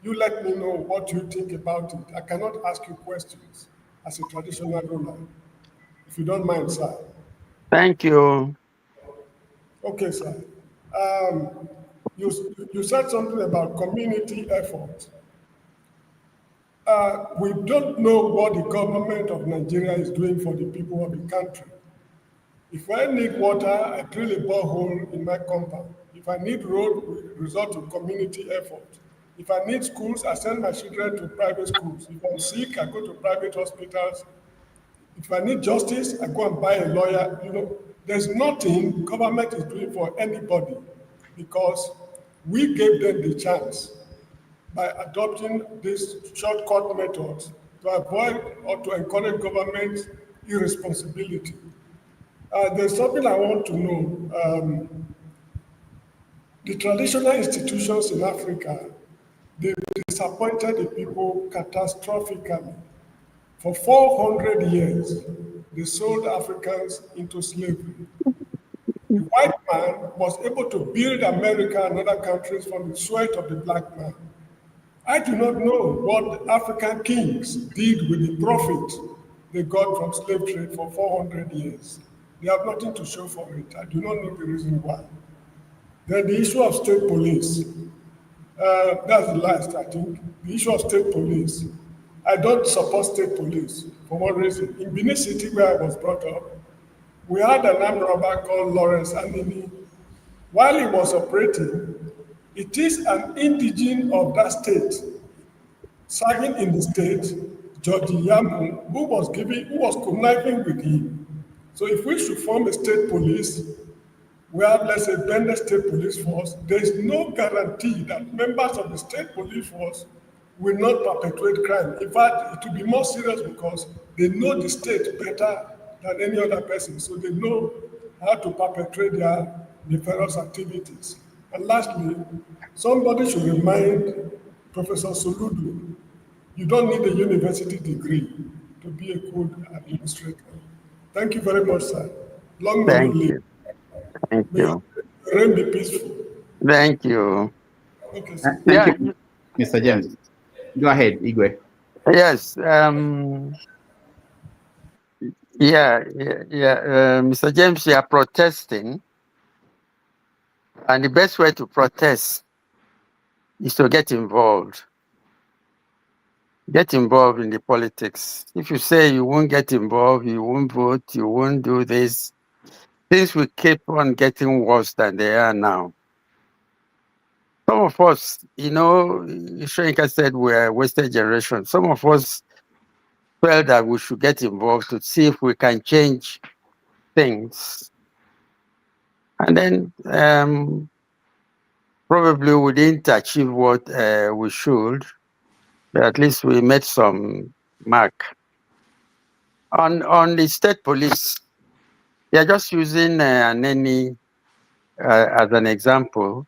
you let me know what you think about it. I cannot ask you questions as a traditional ruler, if you don't mind, sir. Thank you. Okay, sir. You said something about community effort. We don't know what the government of Nigeria is doing for the people of the country. If I need water, I drill a borehole in my compound. If I need road, we resort to community effort. If I need schools, I send my children to private schools. If I'm sick, I go to private hospitals. If I need justice, I go and buy a lawyer. You know, there's nothing government is doing for anybody because we gave them the chance by adopting these shortcut methods to avoid or to encourage government irresponsibility. There's something I want to know. The traditional institutions in Africa, they disappointed the people catastrophically. For 400 years, they sold Africans into slavery. The white man was able to build America and other countries from the sweat of the black man. I do not know what African kings did with the profit they got from slave trade for 400 years. They have nothing to show for it. I do not know the reason why. Then the issue of state police. That's the last, I think. The issue of state police. I don't support state police for one reason. In Benin City, where I was brought up, we had an armed robber called Lawrence Anini. While he was operating, it is an indigene of that state, serving in the state, George Yamu, who was conniving with him. So if we should form a state police, we have, let's say, Bender State Police Force, there is no guarantee that members of the state police force will not perpetrate crime. In fact, it will be more serious because they know the state better than any other person, so they know how to perpetrate their nefarious activities. And lastly, somebody should remind Professor Soludo, you don't need a university degree to be a good administrator. Thank you very much, sir. Long may you live. Thank you. Reign be peaceful. Thank you. Okay, sir. Thank you, Mr. James. Go ahead, Igwe. Yes. Mr. James, you are protesting, and the best way to protest is to get involved. Get involved in the politics. If you say you won't get involved, you won't vote, you won't do this, things will keep on getting worse than they are now. Some of us, Shoyinka said we're a wasted generation. Some of us felt that we should get involved to see if we can change things. And then probably we didn't achieve what we should, but at least we made some mark. On the state police, they're just using Nnobi as an example.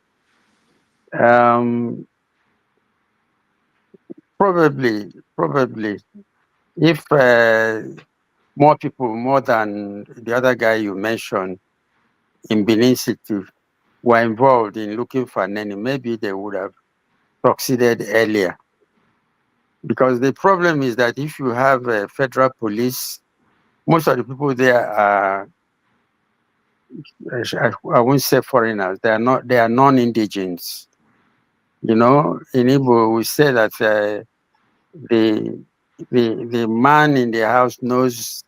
Probably, if more people, more than the other guy you mentioned in Benin City, were involved in looking for Nnobi, maybe they would have succeeded earlier. Because the problem is that if you have a federal police, most of the people there are, I won't say foreigners, they are non-indigens. In Igbo, we say that the man in the house knows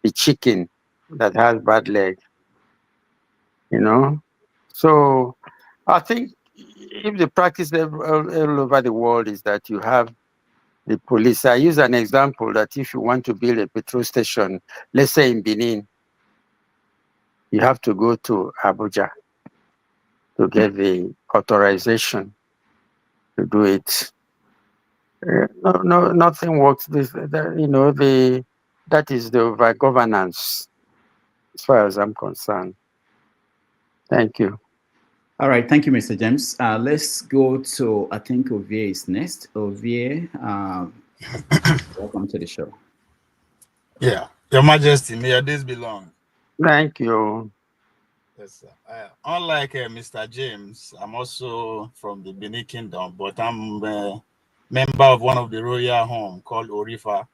the chicken that has bad leg. So I think if the practice all over the world is that you have the police. I use an example that if you want to build a petrol station, let's say in Benin, you have to go to Abuja to get the authorization to do it. No, nothing works. That is the over-governance, as far as I'm concerned. Thank you. All right, thank you, Mr. James. Let's go to, I think Ovie is next. Ovie, welcome to the show. Yeah, Your Majesty, may your days be long. Thank you. Yes, sir. Unlike Mr. James, I'm also from the Benin Kingdom, but I'm a member of one of the royal home called Orifa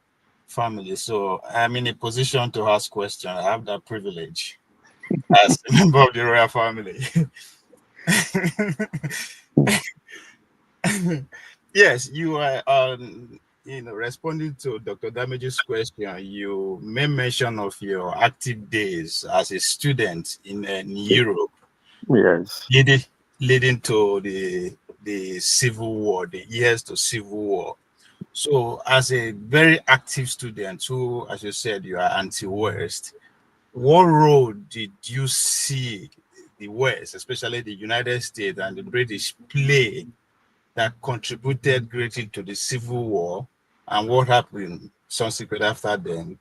family. So I'm in a position to ask questions. I have that privilege as a member of the royal family. Yes, you are responding to Dr. Damage's question. You made mention of your active days as a student in Europe. Yes. Leading to the Civil War, the years to Civil War. So as a very active student who, as you said, you are anti-West, what role did you see the West, especially the United States and the British, play that contributed greatly to the Civil War, and what happened subsequently after then,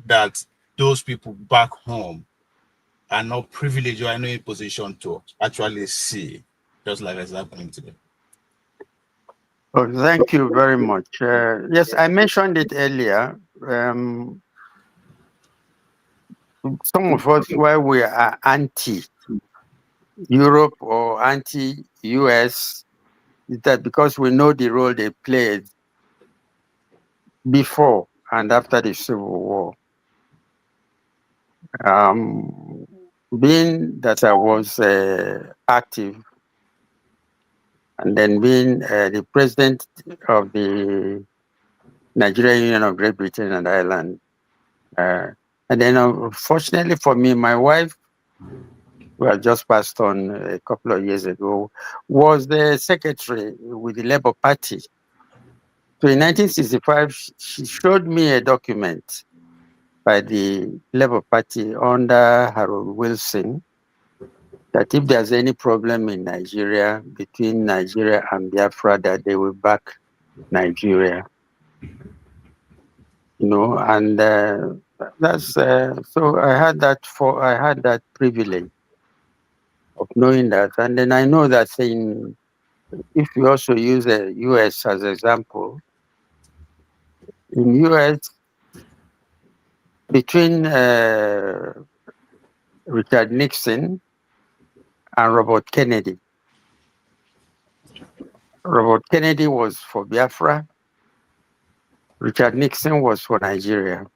that those people back home are not privileged or in a position to actually see, just like it's happening today? Oh, thank you very much. Yes, I mentioned it earlier. Some of us, why we are anti-Europe or anti-US, is that because we know the role they played before and after the Civil War. Being that I was active, and then being the president of the Nigerian Union of Great Britain and Ireland, and then unfortunately for me, my wife, who had just passed on a couple of years ago, was the secretary with the Labour Party. So in 1965, she showed me a document by the Labour Party under Harold Wilson, that if there's any problem in Nigeria, between Nigeria and Biafra, that they will back Nigeria. And that's so I had that privilege of knowing that. And then I know that if you also use the US as an example, in US, between Richard Nixon and Robert Kennedy. Robert Kennedy was for Biafra. Richard Nixon was for Nigeria.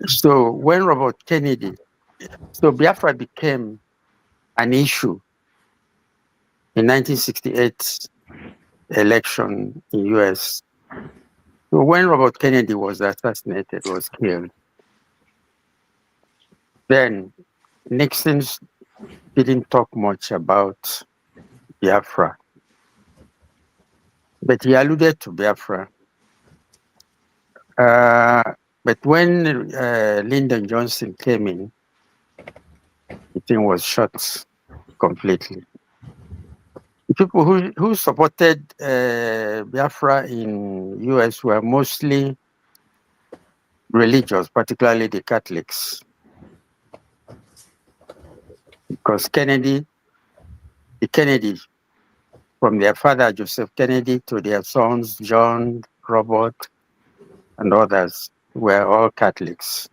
So when Robert Kennedy, so Biafra became an issue in 1968 election in US. So when Robert Kennedy was assassinated, was killed, then Nixon didn't talk much about Biafra, but he alluded to Biafra. But when Lyndon Johnson came in, the thing was shut completely. The people who supported Biafra in US were mostly religious, particularly the Catholics. Because the Kennedy, from their father, Joseph Kennedy, to their sons, John, Robert, and others, were all Catholics.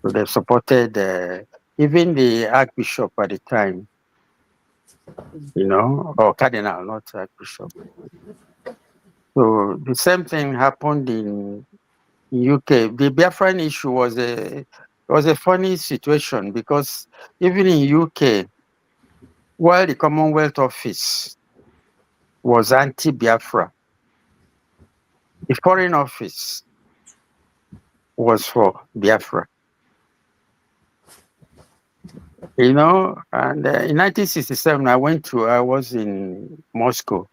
So they supported even the Archbishop at the time, or Cardinal, not Archbishop. So the same thing happened in UK. The Biafran issue was a funny situation because even in UK, while the Commonwealth Office was anti-Biafra, the Foreign Office was for Biafra. And in 1967, I was in Moscow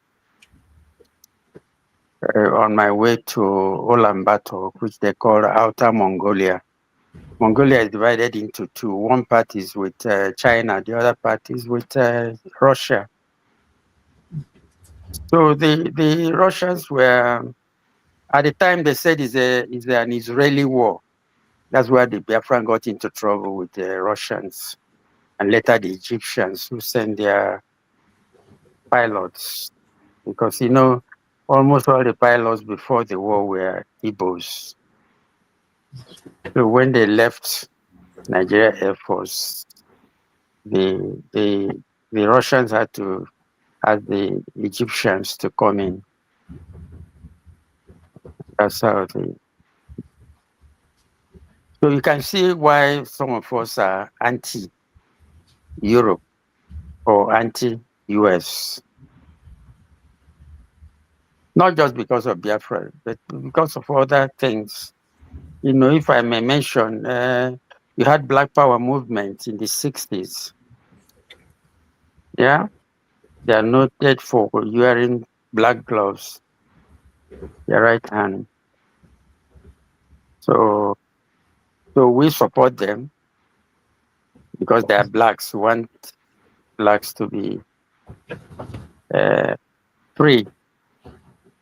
on my way to Ulaanbaatar, which they call Outer Mongolia. Mongolia is divided into two. One part is with China, the other part is with Russia. So the Russians were, at the time they said it's an Israeli war. That's where the Biafran got into trouble with the Russians and later the Egyptians who sent their pilots. Because, almost all the pilots before the war were Igbos. So when they left Nigeria Air Force, the Russians had to ask the Egyptians to come in. That's how so you can see why some of us are anti-Europe or anti-US. Not just because of Biafra, but because of other things. If I may mention, you had Black Power movement in the 60s. Yeah, they are noted for wearing black gloves, their right hand. So we support them because they are blacks. We want blacks to be free.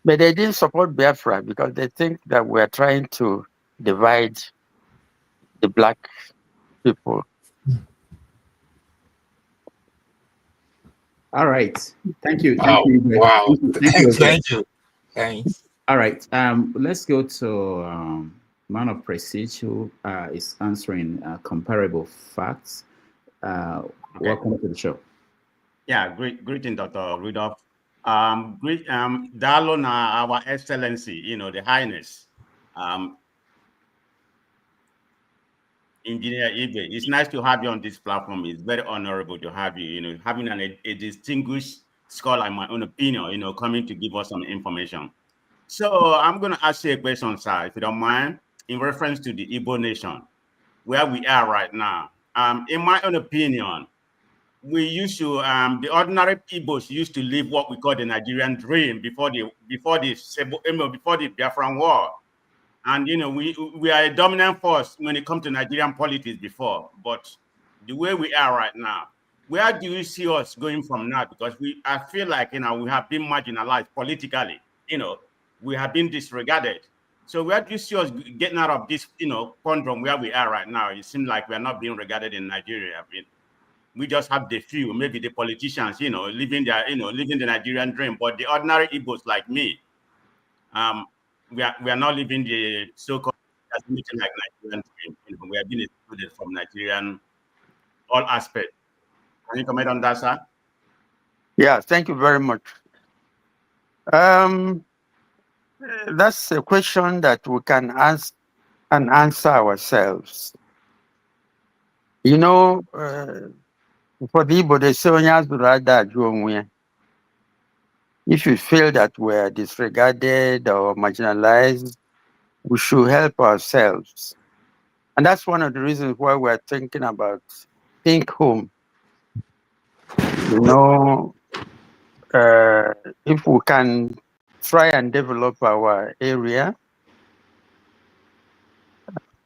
But they didn't support Biafra because they think that we are trying to divide the black people. All right. Thank you. Wow. Thank you. Wow. Thank you. Thanks. All right. Let's go to man of prestige who is answering comparable facts. Welcome to the show. Yeah, greeting, Dr. Rudolph. Dalona, our excellency, the highness, Engineer Ibe. It's nice to have you on this platform. It's very honorable to have you, having a distinguished scholar, in my own opinion, coming to give us some information. So I'm going to ask you a question, sir, if you don't mind, in reference to the Igbo nation, where we are right now. In my own opinion, we used to, the ordinary Igbos used to live what we call the Nigerian dream before the Biafran War. And, we are a dominant force when it comes to Nigerian politics before, but the way we are right now, where do you see us going from now? Because I feel like, we have been marginalized politically, we have been disregarded. So where do you see us getting out of this, conundrum where we are right now? It seems like we are not being regarded in Nigeria. We just have the few, maybe the politicians, living the Nigerian dream. But the ordinary Igbos like me, we are not living the so-called like Nigerian dream. We are being excluded from Nigerian all aspects. Can you comment on that, sir? Yeah, thank you very much. That's a question that we can ask and answer ourselves. You know, for the Igbo, they say, if you feel that we're disregarded or marginalized, we should help ourselves. And that's one of the reasons why we're thinking about think home. You know, if we can try and develop our area,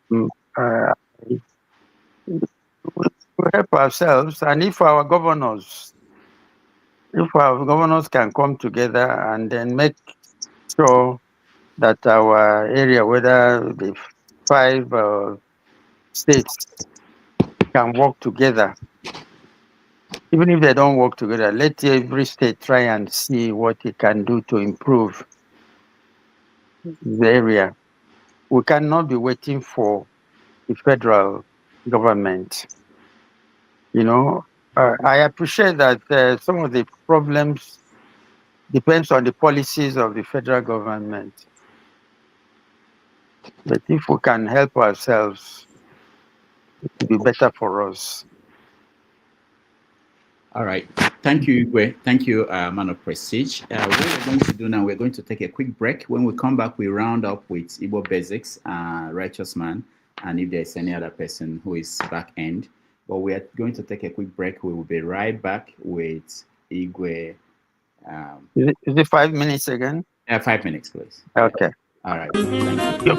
we help ourselves. And if our governors can come together and then make sure that our area, whether the 5 states, can work together. Even if they don't work together, let every state try and see what it can do to improve the area. We cannot be waiting for the federal government. You know, I appreciate that some of the problems depends on the policies of the federal government. But if we can help ourselves, it will be better for us. All right. Thank you, Igwe. Thank you, man of prestige. What we're going to do now, we're going to take a quick break. When we come back, we round up with Igbo Basics, Righteous Man, and if there's any other person who is back end. But we are going to take a quick break. We will be right back with Igwe. Is it 5 minutes again? 5 minutes, please. Okay. All right. Thank you.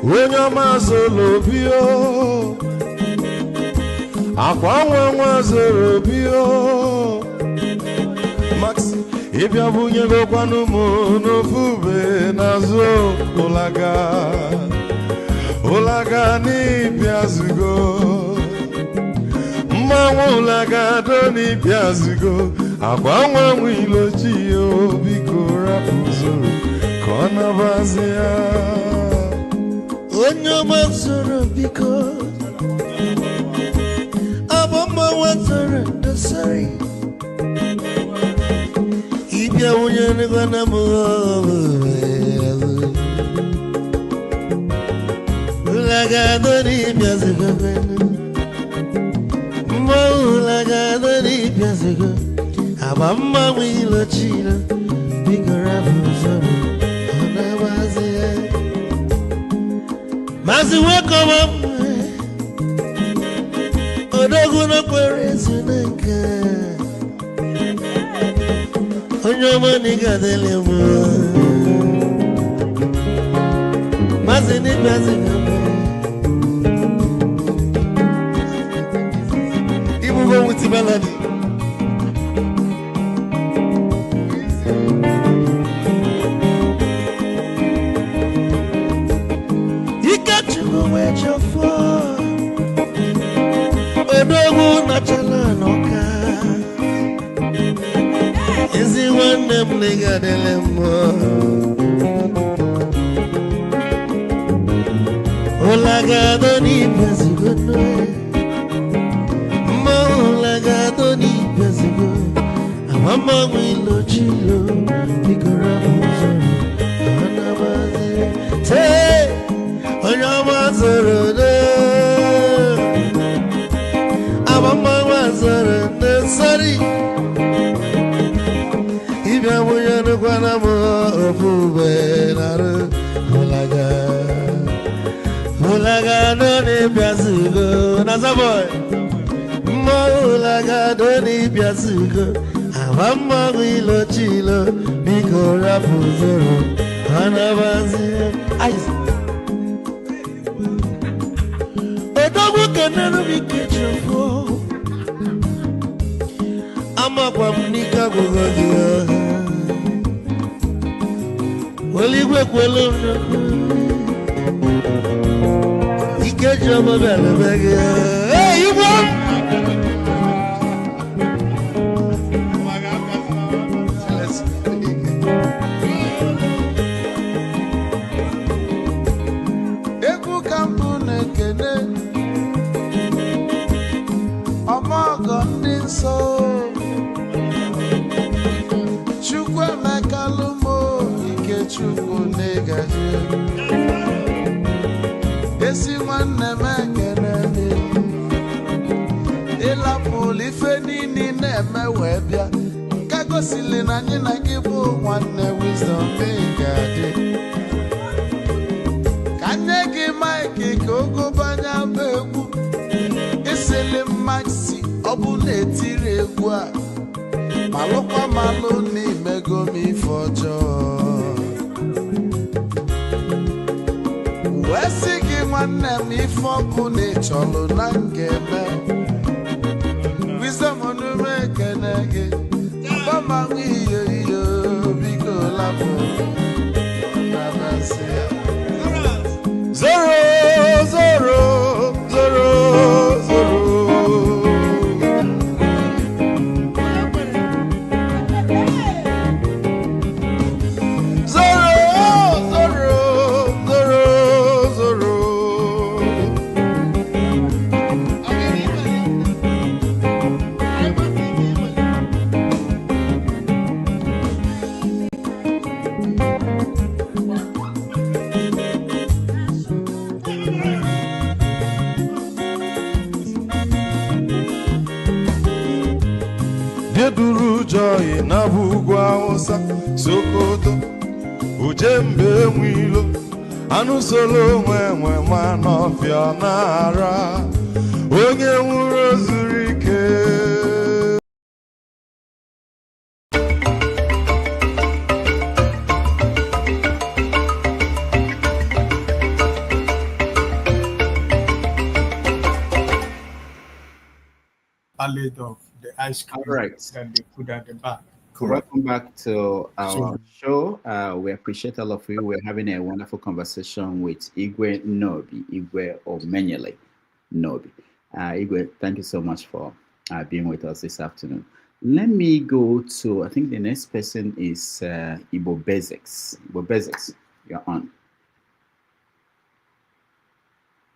Onye ọma zoro obi o, akwa nwa zoro obi o, Max ịbịa bunye gokwanụ m n'ofu ube n'azụ ụlaga n'ịbịa zigo, mmanwụ ụlaga do n'ịbịa zigo, akwa nwa ilochi o, biko rapụ zoro ka ọ nabazi ya. Onye ọma zoro biko, abọmma nwatara ndasari, ịbịa wunye n'ịgwana m ụlagado n'ịbịa zigo, mma ụlagado n'ịbịa zigo, abọmma nwa ilochila, biko rapụ zoro ọ nabazi ya. Mazi wekọba m odogwu n'okporo ezi n'nke onye ọma n'ịgadele m mazi n'ịbịazi ibugo with melody. Odogwu nachala n'ọka ezi nwanne m n'ịgadele m ụlagado n'ịbịazigo mma ụlagado n'ịbịazigo amama m ilochilo biko rapụ zoro ọ nabazi tee onye ọma zoro Mama was a sorry. If I were to go on a fool, Hulaga, don't Piazugo, Nazaboy. Molaga, don't Piazugo. Amama will chilo, Biko Rapuzoro, Hanabazi. A dog can never be kitchen for. I'm a Pamnika Gogodia. Well, you work well. He can't jump a bell. Hey, you want? bunekene Omogo ndị nsọ Chukwu emeka lumo ike Chukwu negaji Esi nwanne m ekene ịlapụlụ ife niile na-eme wee bịa nke gosili na anyị na gị bụ nwanne wisdom ga-adị ka nye gị maịkị ka ogobanya bụ egwu isili mmaksi ọ bụ na-etiri egwu a malụkwa malụ n'imego m ife ọjọọ wee sị gị nwanne m ife ọbụ na ịchọlụ na ngeme wisdom onume ekene gị ọbama ihe ihe biko lapụ na-abasị ya zoro zoro zoro zoro Joy na bugwa Hausa Sokoto Ujembe nwilo anụ solo nwe ma n'ọfịa n'ara onye nwụrụ zuru ike Ballad of the ice cream. All right. And they put at the back. Welcome back to our show. We appreciate all of you. We're having a wonderful conversation with Igwe Nnobi, Igwe Omenyele Nnobi. Igwe, thank you so much for being with us this afternoon. Let me go to, I think the next person is Igbo Basics. Igbo Basics, you're on.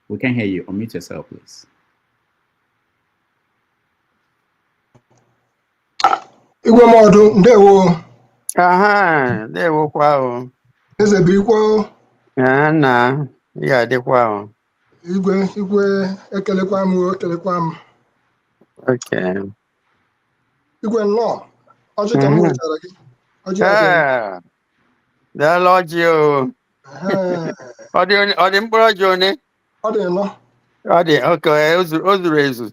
We can hear you. Unmute yourself, please. Igwe Modu, ndewo. Aha, ndewo kwa o. Eze bikwo. Na, ya dịkwa o. Igwe ekelekwa m. Okay. Igwe nnọọ. Ọjị ka m nwetara gị. Ọjị ọjị. Daalụ ọjị o. Ọ dị mkpụrụ ọjị one? Ọ dị nnọọ. Ọ dị, okay, o zuru ezu.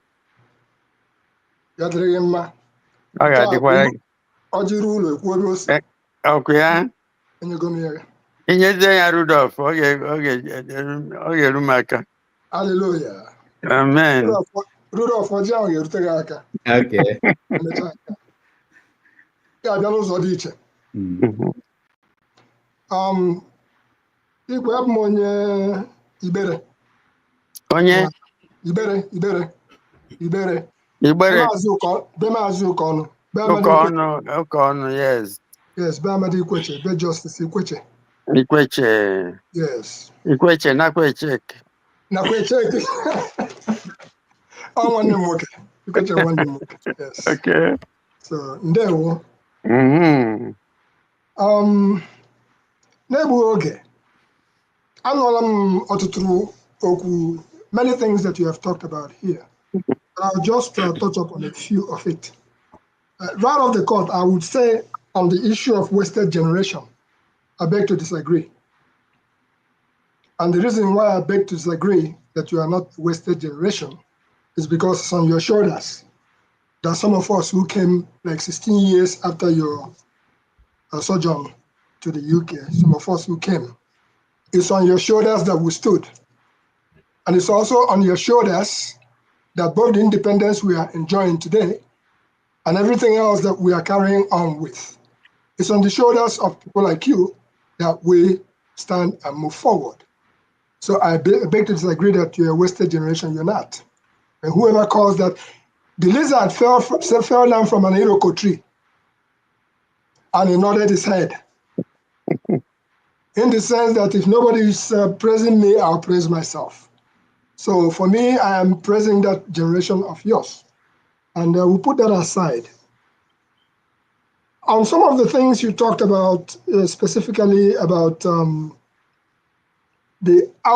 Ya dịrị gị mma. Ọ ga-adịkwara gị. Ọ jiri ụlọ ekwu ebe o si. Ọkụ ya? Enyego m ya. Inyezie ya Rudolf, ọ ga-eru m aka. Hallelujah. Amen. Rudolf ọjị ahụ ga-erute gị aka. Okay. Ya abịa n'ụzọ dị iche. Igwe abụ m onye Ibere. Onye? Ibere. Igbere. Be Maazị Ụkọnụ. Ụkọnụ, yes. Yes, be Amadi Ikweche, be Justice Ikweche. Ikweche. Yes. Ikweche, Nakweche. Nakweche. Oh, nwanne m nwoke. Ikweche nwanne m nwoke. Yes. Okay. So, ndewo. N'egbughị oge, anụọla m ọtụtụ okwu, many things that you have talked about here. I'll just touch up on a few of it. Right off the court, I would say on the issue of wasted generation, I beg to disagree. And the reason why I beg to disagree that you are not wasted generation is because it's on your shoulders. There are some of us who came like 16 years after your sojourn to the UK, some of us who came. It's on your shoulders that we stood. And it's also on your shoulders that both the independence we are enjoying today and everything else that we are carrying on with. It's on the shoulders of people like you that we stand and move forward. So I beg to disagree that you're a wasted generation, you're not. And whoever calls that, the lizard fell down from an iroko tree and he nodded his head. In the sense that if nobody is praising me, I'll praise myself. So for me, I am praising that generation of yours. And we'll put that aside. On some of the things you talked about, specifically about I'll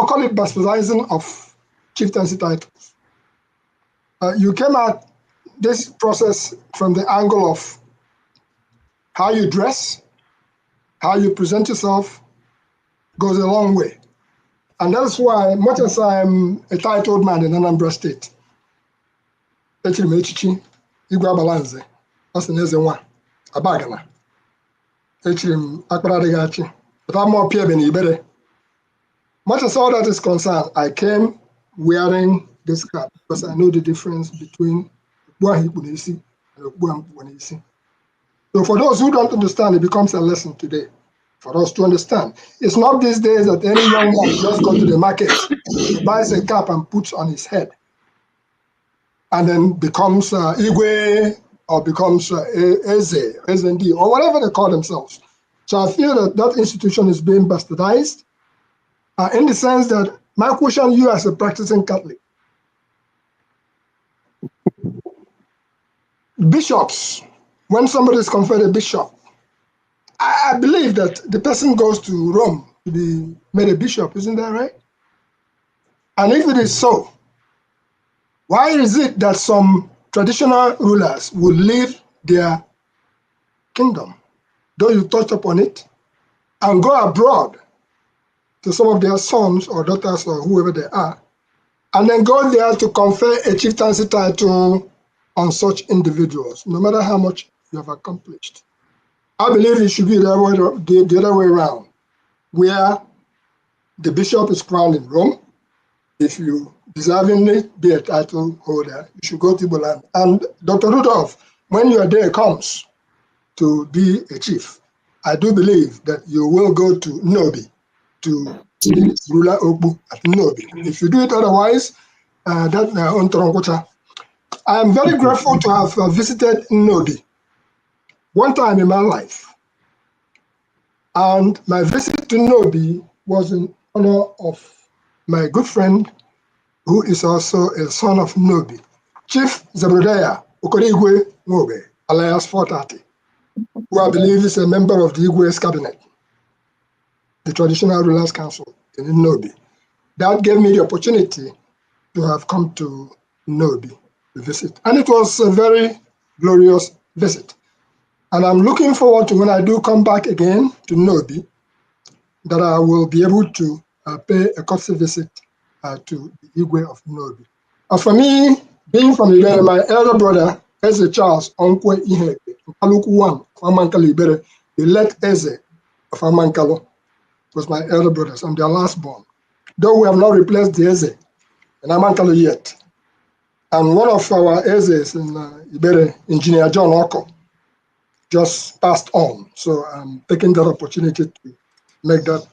call it bastardizing of chieftaincy titles. You came at this process from the angle of how you dress, how you present yourself goes a long way. And that's why, much as I'm a titled man in Anambra State, much as all that is concerned, I came wearing this cap because I know the difference between Buahi and Buahi. So for those who don't understand, it becomes a lesson today for us to understand. It's not these days that any young man just go to the market, buys a cap and puts on his head, and then becomes Igwe or becomes Eze, SND, or whatever they call themselves. So I feel that that institution is being bastardized in the sense that my question, you as a practicing Catholic, bishops, when somebody is conferred a bishop, I believe that the person goes to Rome to be made a bishop, isn't that right? And if it is so, why is it that some traditional rulers will leave their kingdom, though you touched upon it, and go abroad to some of their sons or daughters or whoever they are, and then go there to confer a chieftaincy title on such individuals, no matter how much you have accomplished? I believe it should be the other way around, where the bishop is crowned in Rome. If you deservingly be a title holder, you should go to Boland. And Dr. Rudolph, when your day comes to be a chief, I do believe that you will go to Nnobi, to the ruler Ogbu at Nnobi. If you do it otherwise, I am very grateful to have visited Nnobi one time in my life. And my visit to Nnobi was in honor of my good friend, who is also a son of Nnobi, Chief Zebediah Okorigwe Nwobe, alias 430, who I believe is a member of the Igwe's cabinet, the Traditional Rulers Council in Nnobi. That gave me the opportunity to have come to Nnobi to visit. And it was a very glorious visit. And I'm looking forward to when I do come back again to Nnobi, that I will be able to pay a courtesy visit to the Igwe of Nnobi. For me, being from Ibere, my elder brother, Eze Charles Onkwe Iheke, Kaluku 1, Amankalo Ibere, the late Eze of Amankalo, was my elder brothers. I'm their last born. Though we have not replaced the Eze in Amankalo yet. And one of our Ezes in Ibere, Engineer John Oko, just passed on. So I'm taking that opportunity to make that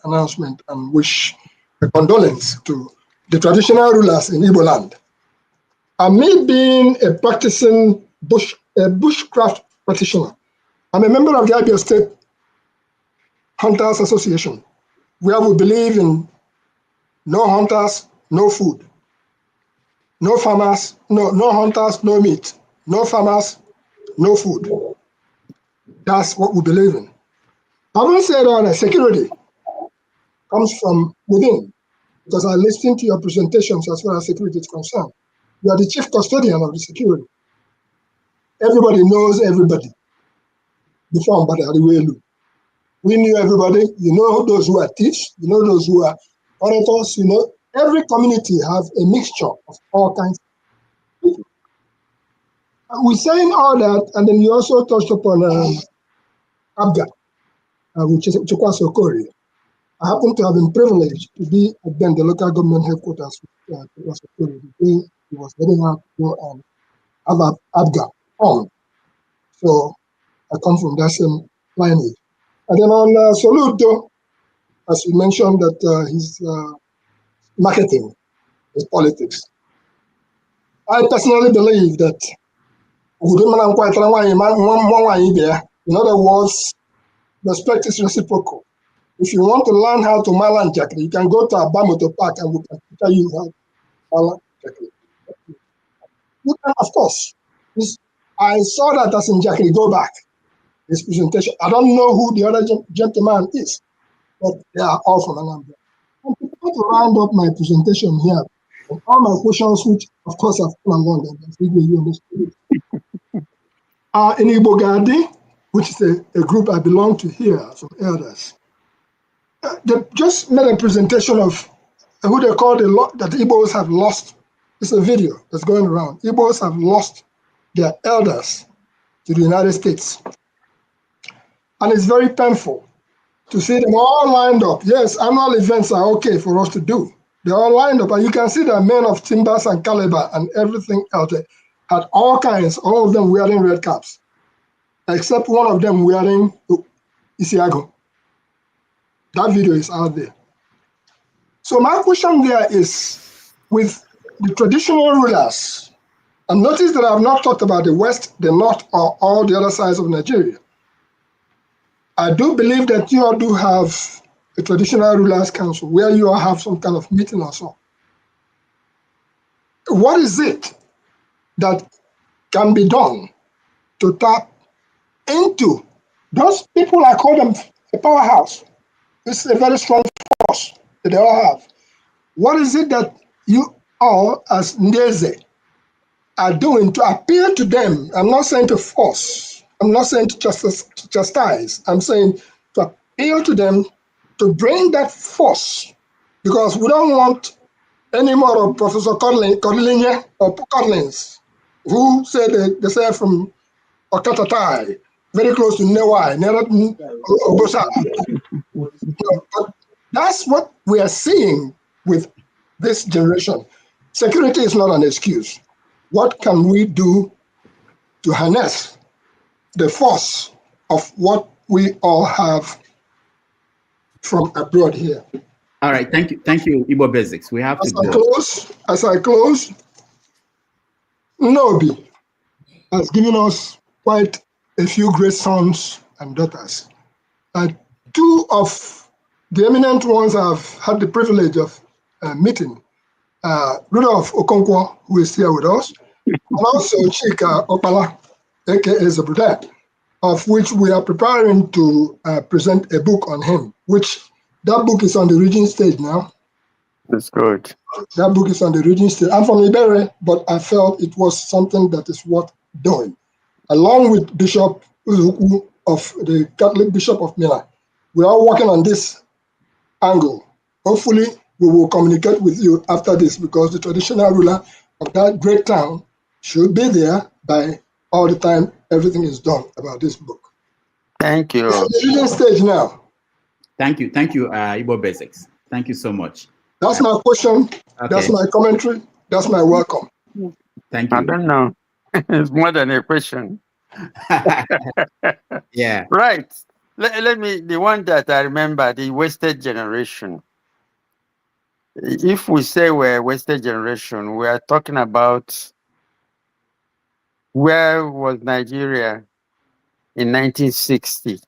announcement and wish a condolence to the traditional rulers in Igbo land. And me being a practicing bushcraft practitioner, I'm a member of the Abia State Hunters Association, where we believe in no hunters, no food, no farmers, no hunters, no meat, no farmers, no food. That's what we believe in. Having said all that, security comes from within, because I listened to your presentations as far as security is concerned. You are the chief custodian of the security. Everybody knows everybody. Before we knew everybody. You know those who are thieves, you know those who are orators, you know. Every community has a mixture of all kinds of people. We're saying all that, and then you also touched upon Abga, which is Chukwaso Korea. I happen to have been privileged to be at the local government headquarters with Chukwaso Korea. He was heading out to go and have Abga on. So I come from that same lineage. And then on Soludo, as you mentioned, that his marketing is politics. I personally believe that in other words, respect is reciprocal. If you want to learn how to Malan Jack, you can go to Abamoto Park and we can tell you how Of course, I saw that as in Jackie, go back. His presentation. I don't know who the other gentleman is, but they are all from Anambra. I'm prepared to round up my presentation here. And all my questions, which of course I've come along and in Igbo Gadi, which is a group I belong to here, some elders. They just made a presentation of who they call that the Igbos have lost. It's a video that's going around. Igbos have lost their elders to the United States. And it's very painful to see them all lined up. Yes, annual events are okay for us to do. They're all lined up, and you can see the men of timbers and caliber and everything out there had all kinds, all of them wearing red caps, except one of them wearing Isiago. That video is out there. So my question there is, with the traditional rulers, and notice that I have not talked about the West, the North, or all the other sides of Nigeria. I do believe that you all do have a traditional rulers council where you all have some kind of meeting or so. What is it that can be done to tap into those people? I call them a powerhouse. It's a very strong force that they all have. What is it that you all, as Ndeze, are doing to appeal to them? I'm not saying to force. I'm not saying to chastise. I'm saying to appeal to them to bring that force, because we don't want any more of Professor Collins or Collins, who said they say from Okatatai, very close to Newai, but that's what we are seeing with this generation. Security is not an excuse. What can we do to harness the force of what we all have from abroad here? All right, thank you, Igbo Basics. We have As I close, Nnobi has given us quite a few great sons and daughters. Two of the eminent ones I've had the privilege of meeting. Rudolph Okonkwo, who is here with us, and also Chika Opala, aka Zabudat, of which we are preparing to present a book on him, which that book is on the reading stage now. That's good. That book is on the reading stage. I'm from Ibere, but I felt it was something that is worth doing. Along with Bishop Uzuku of the Catholic Bishop of Mina, we are working on this angle. Hopefully, we will communicate with you after this, because the traditional ruler of that great town should be there by all the time everything is done about this book. Thank you. It's on the reading stage now. Thank you, Igbo Basics. Thank you so much. That's my question. Okay. That's my commentary. That's my welcome. Thank you. I don't know. It's more than a question. Yeah. Right. Let me, the one that I remember, the wasted generation. If we say we're a wasted generation, we are talking about where was Nigeria in 1960?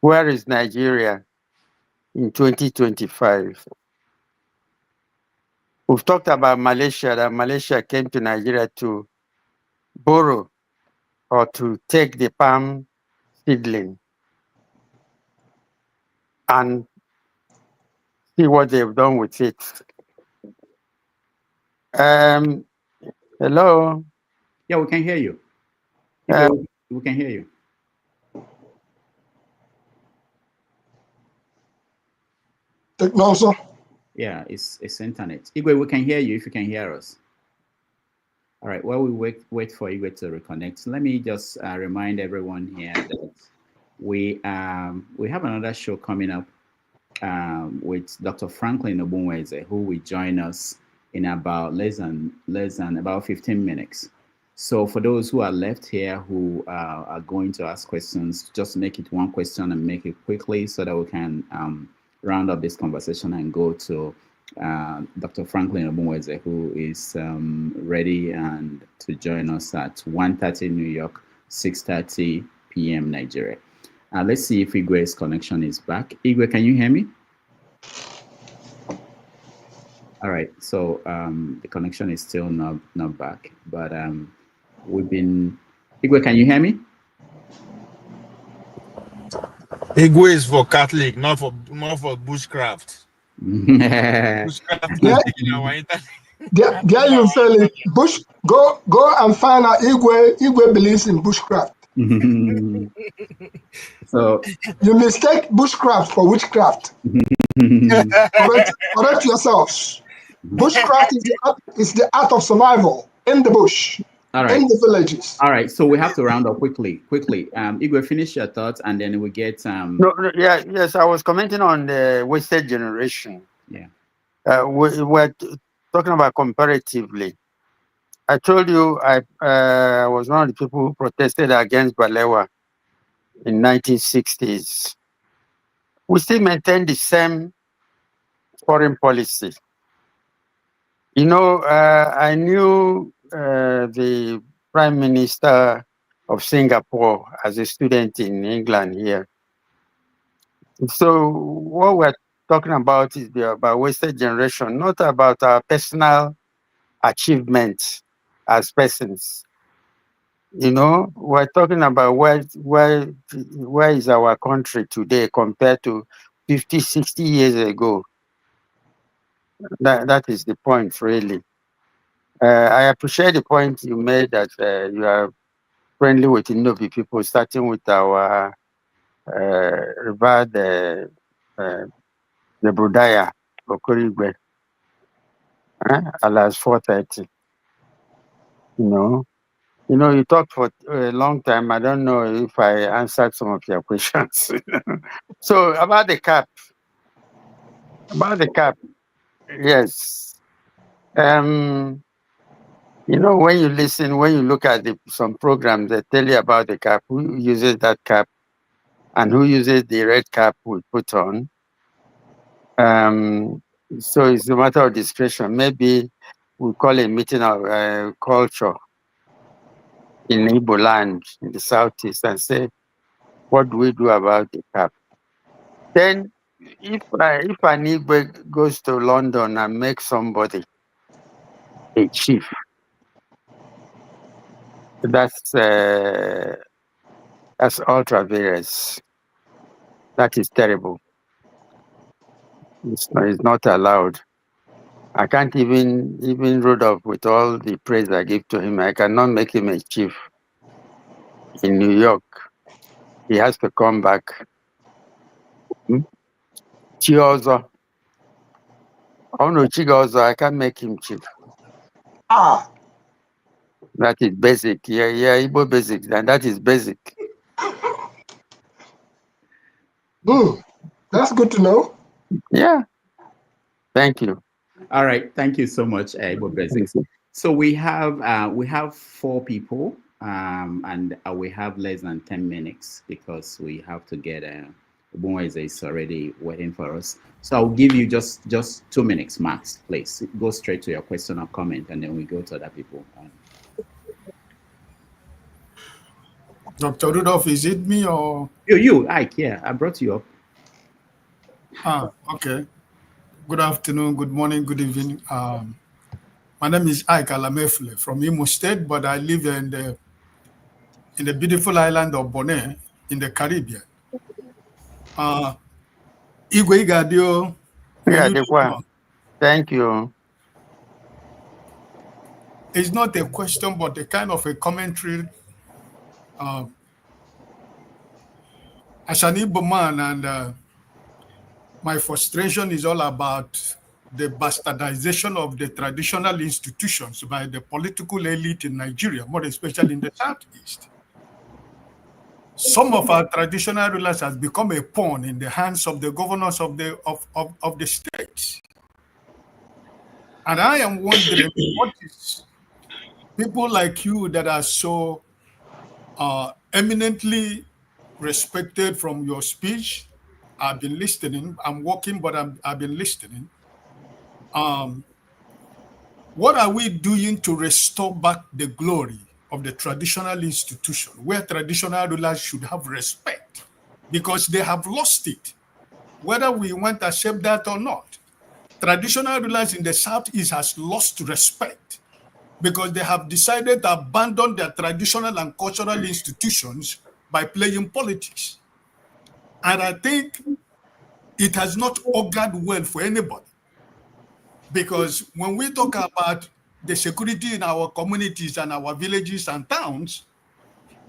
Where is Nigeria in 2025? We've talked about Malaysia, that Malaysia came to Nigeria to borrow or to take the palm seedling and see what they've done with it. Hello? Yeah, we can hear you. We can hear you. Technology. Yeah, it's internet. Igwe, we can hear you if you can hear us. All right, while we wait for Igwe to reconnect, let me just remind everyone here that we have another show coming up with Dr. Franklin Obunweze, who will join us in about less than about 15 minutes. So for those who are left here who are going to ask questions, just make it one question and make it quickly so that we can round up this conversation and go to Dr. Franklin Obunweze, who is ready and to join us at 1:30 New York, 6:30 p.m. Nigeria. Let's see if Igwe's connection is back. Igwe, can you hear me? All right. So the connection is still not back, but we've been. Igwe, can you hear me? Igwe is for Catholic, not for bushcraft. Bushcraft Yeah. There you feel it. Bush, go and find out Igwe believes in bushcraft. So you mistake bushcraft for witchcraft. correct yourselves. Bushcraft is the art of survival in the bush, in the villages. All right, so we have to round up quickly. Igwe, finish your thoughts, and then we get. Yes, I was commenting on the wasted generation. Yeah. We're talking about comparatively. I told you I was one of the people who protested against Balewa in 1960s. We still maintain the same foreign policy. You know, I knew the Prime Minister of Singapore as a student in England here. So what we're talking about is about wasted generation, not about our personal achievements as persons. You know, we're talking about where is our country today compared to 50, 60 years ago. That is the point, really. I appreciate the point you made that you are friendly with Nnobi people, starting with our revered the Budaya Okorigwe, alas 430. You know, you talked for a long time. I don't know if I answered some of your questions. So about the cap. Yes. You know, when you look at some programs that tell you about the cap, who uses that cap and who uses the red cap we put on. So it's a matter of discretion. Maybe we call a meeting of culture in Igbo land in the southeast and say, what do we do about the cap? Then if an Igbo goes to London and makes somebody a chief, that's ultra vires. That is terrible. It's not allowed. I can't even Rudolph, with all the praise I give to him, I cannot make him a chief in New York. He has to come back. Chiozo. Oh no, Chigozo, I can't make him chief. That is basic. Yeah, Igbo basic, and that is basic. That's good to know. Yeah. Thank you. All right, thank you so much, Igbo Basics. So we have 4 people, and we have less than 10 minutes because we have to get Obunweze is already waiting for us. So I'll give you just 2 minutes max, please. Go straight to your question or comment, and then we go to other people. Dr. Rudolph, is it me or you, Ike? Yeah, I brought you up. Okay. Good afternoon, good morning, good evening. My name is Ike Alamefle from Imo State, but I live in the beautiful island of Bonaire in the Caribbean. Igwe Igadio. Yeah, thank you. It's not a question, but a kind of a commentary. As an Igbo man, and my frustration is all about the bastardization of the traditional institutions by the political elite in Nigeria, more especially in the Southeast. Some of our traditional rulers has become a pawn in the hands of the governors of the states. And I am wondering what is people like you that are so eminently respected from your speech. I've been listening. I'm working, but I've been listening. What are we doing to restore back the glory of the traditional institution where traditional rulers should have respect? Because they have lost it, whether we want to accept that or not. traditional rulers in the Southeast has lost respect because they have decided to abandon their traditional and cultural institutions by playing politics. And I think it has not augured well for anybody. Because when we talk about the security in our communities and our villages and towns,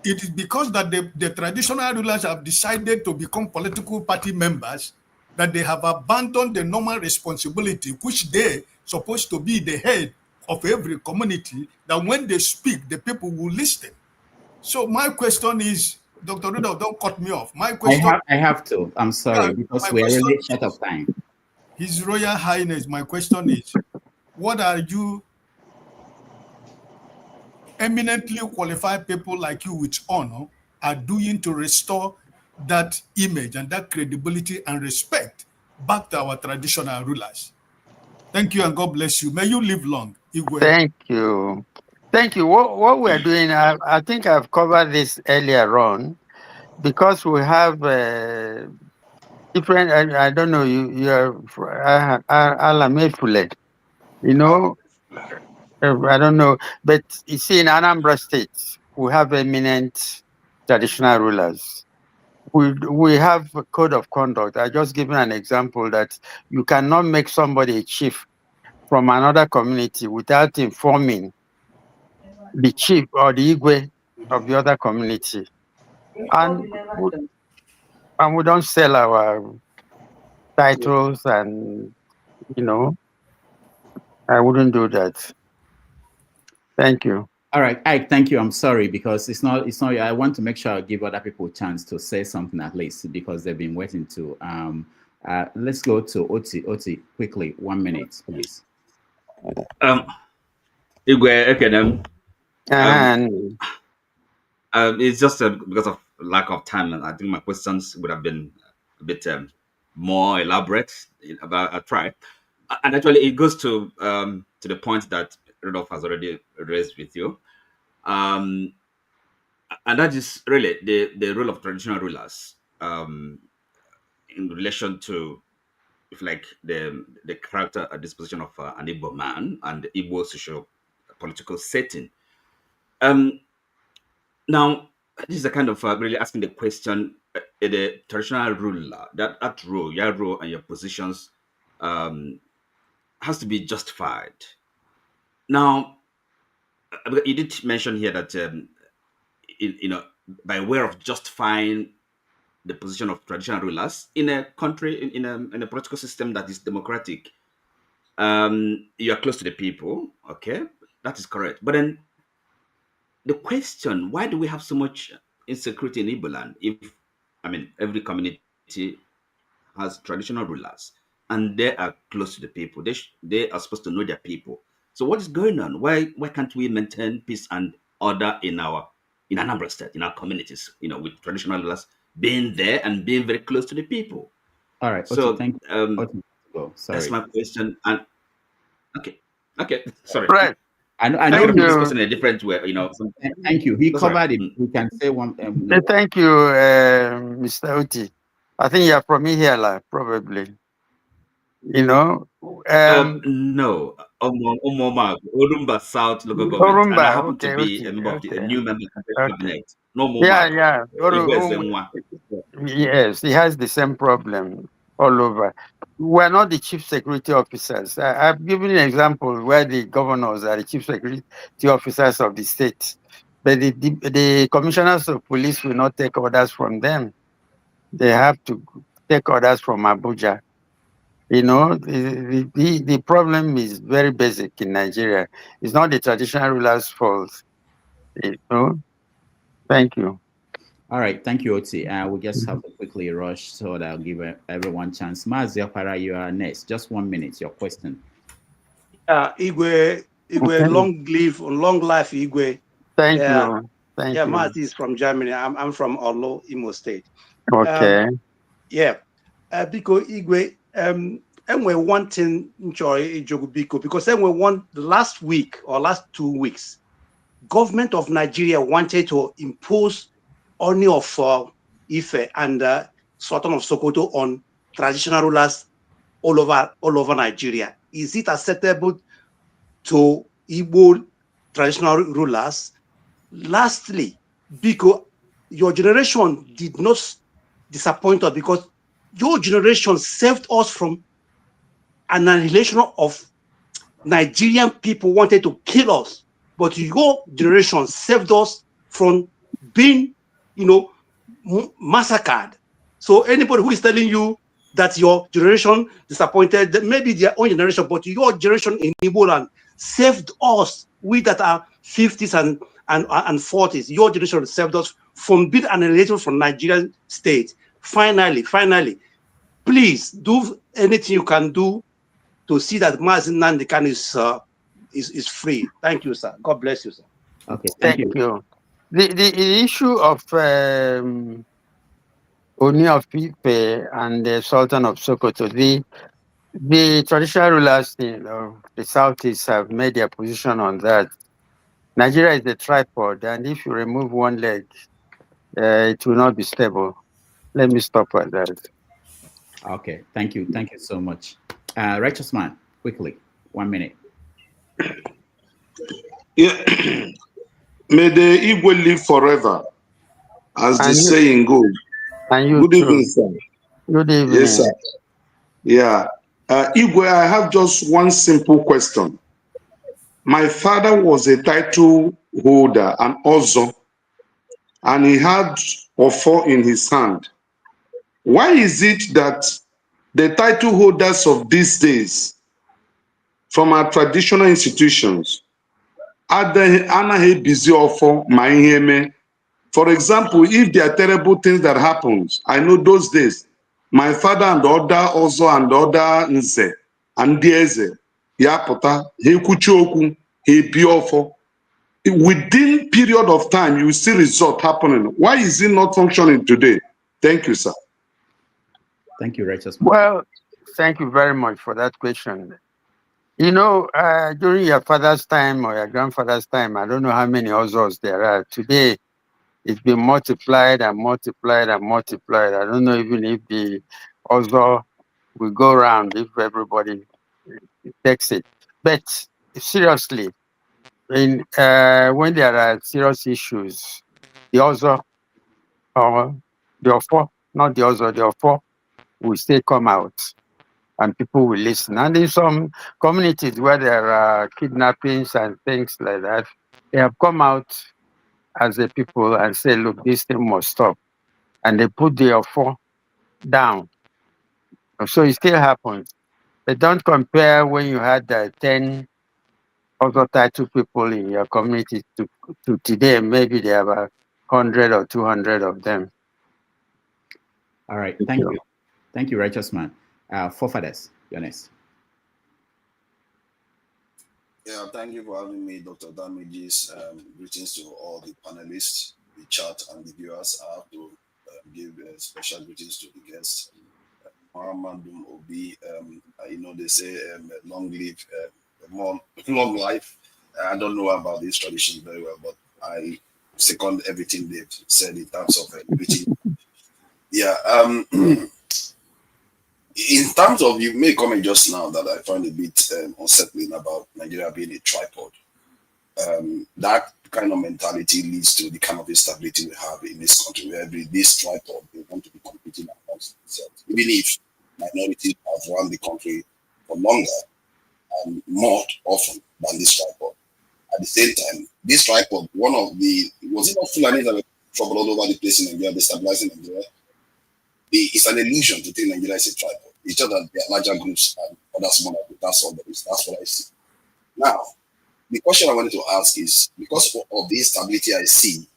it is because that the traditional rulers have decided to become political party members that they have abandoned the normal responsibility, which they're supposed to be the head of every community, that when they speak, the people will listen. So my question is, Dr. Rudolph, don't cut me off. My question I have to. I'm sorry, because we are really short of time. His Royal Highness, my question is, what are you eminently qualified people like you with honor are doing to restore that image and that credibility and respect back to our traditional rulers? Thank you and God bless you. May you live long. Igwe. Thank you. Thank you. What we're doing, I think I've covered this earlier on, because we have different, I don't know, you're Alamefule, you know, I don't know, but you see in Anambra State, we have eminent traditional rulers. We have a code of conduct. I just given an example that you cannot make somebody a chief from another community without informing the chief or the Igwe of the other community. And we don't sell our titles, and you know, I wouldn't do that. Thank you. All right, Ike, thank you. I'm sorry, because it's not. I want to make sure I give other people a chance to say something at least, because they've been waiting to. Let's go to Oti. Oti, quickly, 1 minute, please. Igwe, okay, then. And It's just because of lack of time, and I think my questions would have been a bit more elaborate. About I try, and actually it goes to the point that Rudolph has already raised with you, and that is really the role of traditional rulers in relation to, if like the character and disposition of an Igbo man and the Igbo social political setting. Now, this is a kind of really asking the question: the traditional ruler, that role, your role and your positions, has to be justified. Now, you did mention here that you know, by way of justifying the position of traditional rulers in a country, in a political system that is democratic, you are close to the people. Okay, that is correct. But then the question: why do we have so much insecurity in Igbo land? If, I mean, every community has traditional rulers and they are close to the people, they are supposed to know their people. So what is going on? Why can't we maintain peace and order in Anambra State, in our communities, you know, with traditional rulers being there and being very close to the people? All right. So Okay, thank you. Sorry. that's my question. And okay, sorry. right. I know. I could have discussed in a different way, you know. Thank you. He That's covered right. it. We can say one. Thank you, Mr. Oti. I think you're from here, probably. You know, no, Orumba South local government, and I happen to be a member of a new member of the cabinet. No more. Yeah. Yes, he has the same problem all over. We're not the chief security officers. I've given an example where the governors are the chief security officers of the state, but the commissioners of police will not take orders from them. They have to take orders from Abuja. You know, the problem is very basic in Nigeria. It's not the traditional rulers' fault. You know? Thank you. All right, thank you, Oti. We just have to quickly rush so that I'll give everyone a chance. Mazia Para, you are next. Just 1 minute, your question. Igwe, long life, Igwe. Thank you. Thank you. Maz is from Germany. I'm from Olo, Imo State. Okay. Because Igwe, and we one thing enjoy Biko, because then we want the last week or last 2 weeks, government of Nigeria wanted to impose only of Ife and Sultan of Sokoto on traditional rulers all over Nigeria. Is it acceptable to Igbo traditional rulers? Lastly, because your generation did not disappoint us, because your generation saved us from an annihilation of Nigerian people wanted to kill us, but your generation saved us from being, massacred. So anybody who is telling you that your generation disappointed, maybe their own generation, but your generation in Igbo land saved us, we that are 50s and 40s, your generation saved us from being annihilated from Nigerian state. Finally, please do anything you can do to see that Mazi Nnamdi Kanu is free. Thank you, sir. God bless you, sir. Okay, Thank you. The issue of Oni of Ife and the Sultan of Sokoto, the traditional rulers in the Southeast have made their position on that. Nigeria is a tripod, and if you remove one leg, it will not be stable. Let me stop at that. Okay, thank you so much. Righteous man, quickly, 1 minute. Yeah. May the Igwe live forever, as the saying goes. And you Good too. evening, sir. Good evening. Yes, sir. Yeah. Igwe, I have just one simple question. My father was a title holder and also, and he had Ofo in his hand. Why is it that the title holders of these days from our traditional institutions anaghị busy Ofo ma ihe eme? For example, if there are terrible things that happens, I know those days, my father and the other also and the other Nze and Dieze, Yapota, Hekuchoku, Hebiofo. Within period of time, you see result happening. Why is it not functioning today? Thank you, sir. Thank you, Righteous man. Well, thank you very much for that question. During your father's time or your grandfather's time, I don't know how many Ozos there are. Today, it's been multiplied and multiplied and multiplied. I don't know even if the Ozo will go around if everybody takes it. But seriously, when there are serious issues, the Ozo or the Ofo, not the Ozo, the Ofo will still come out and people will listen. And in some communities where there are kidnappings and things like that, they have come out as a people and say, look, this thing must stop. And they put the Ofo down. So it still happens. But don't compare when you had 10 other title people in your community to today. Maybe there are 100 or 200 of them. All right, thank you. Thank you, Righteous man. Forefathers, you're next. Yeah, thank you for having me, Dr. Damages. Greetings to all the panelists, the chat, and the viewers. I have to give special greetings to the guests. Muhammadum Obi, they say long live, long life. I don't know about this tradition very well, but I second everything they've said in terms of greeting. Yeah. In terms of, you made a comment just now that I find a bit unsettling about Nigeria being a tripod. That kind of mentality leads to the kind of instability we have in this country, where this tripod, they want to be competing amongst themselves. Even if minorities have run the country for longer and more often than this tripod. At the same time, this tripod, was it not Fulani that were trouble all over the place in Nigeria, destabilizing Nigeria? It's an illusion to think Nigeria is a tripod. It's just that there are larger groups and other smaller groups. That's all there is. That's what I see. Now, the question I wanted to ask is, because of the instability I see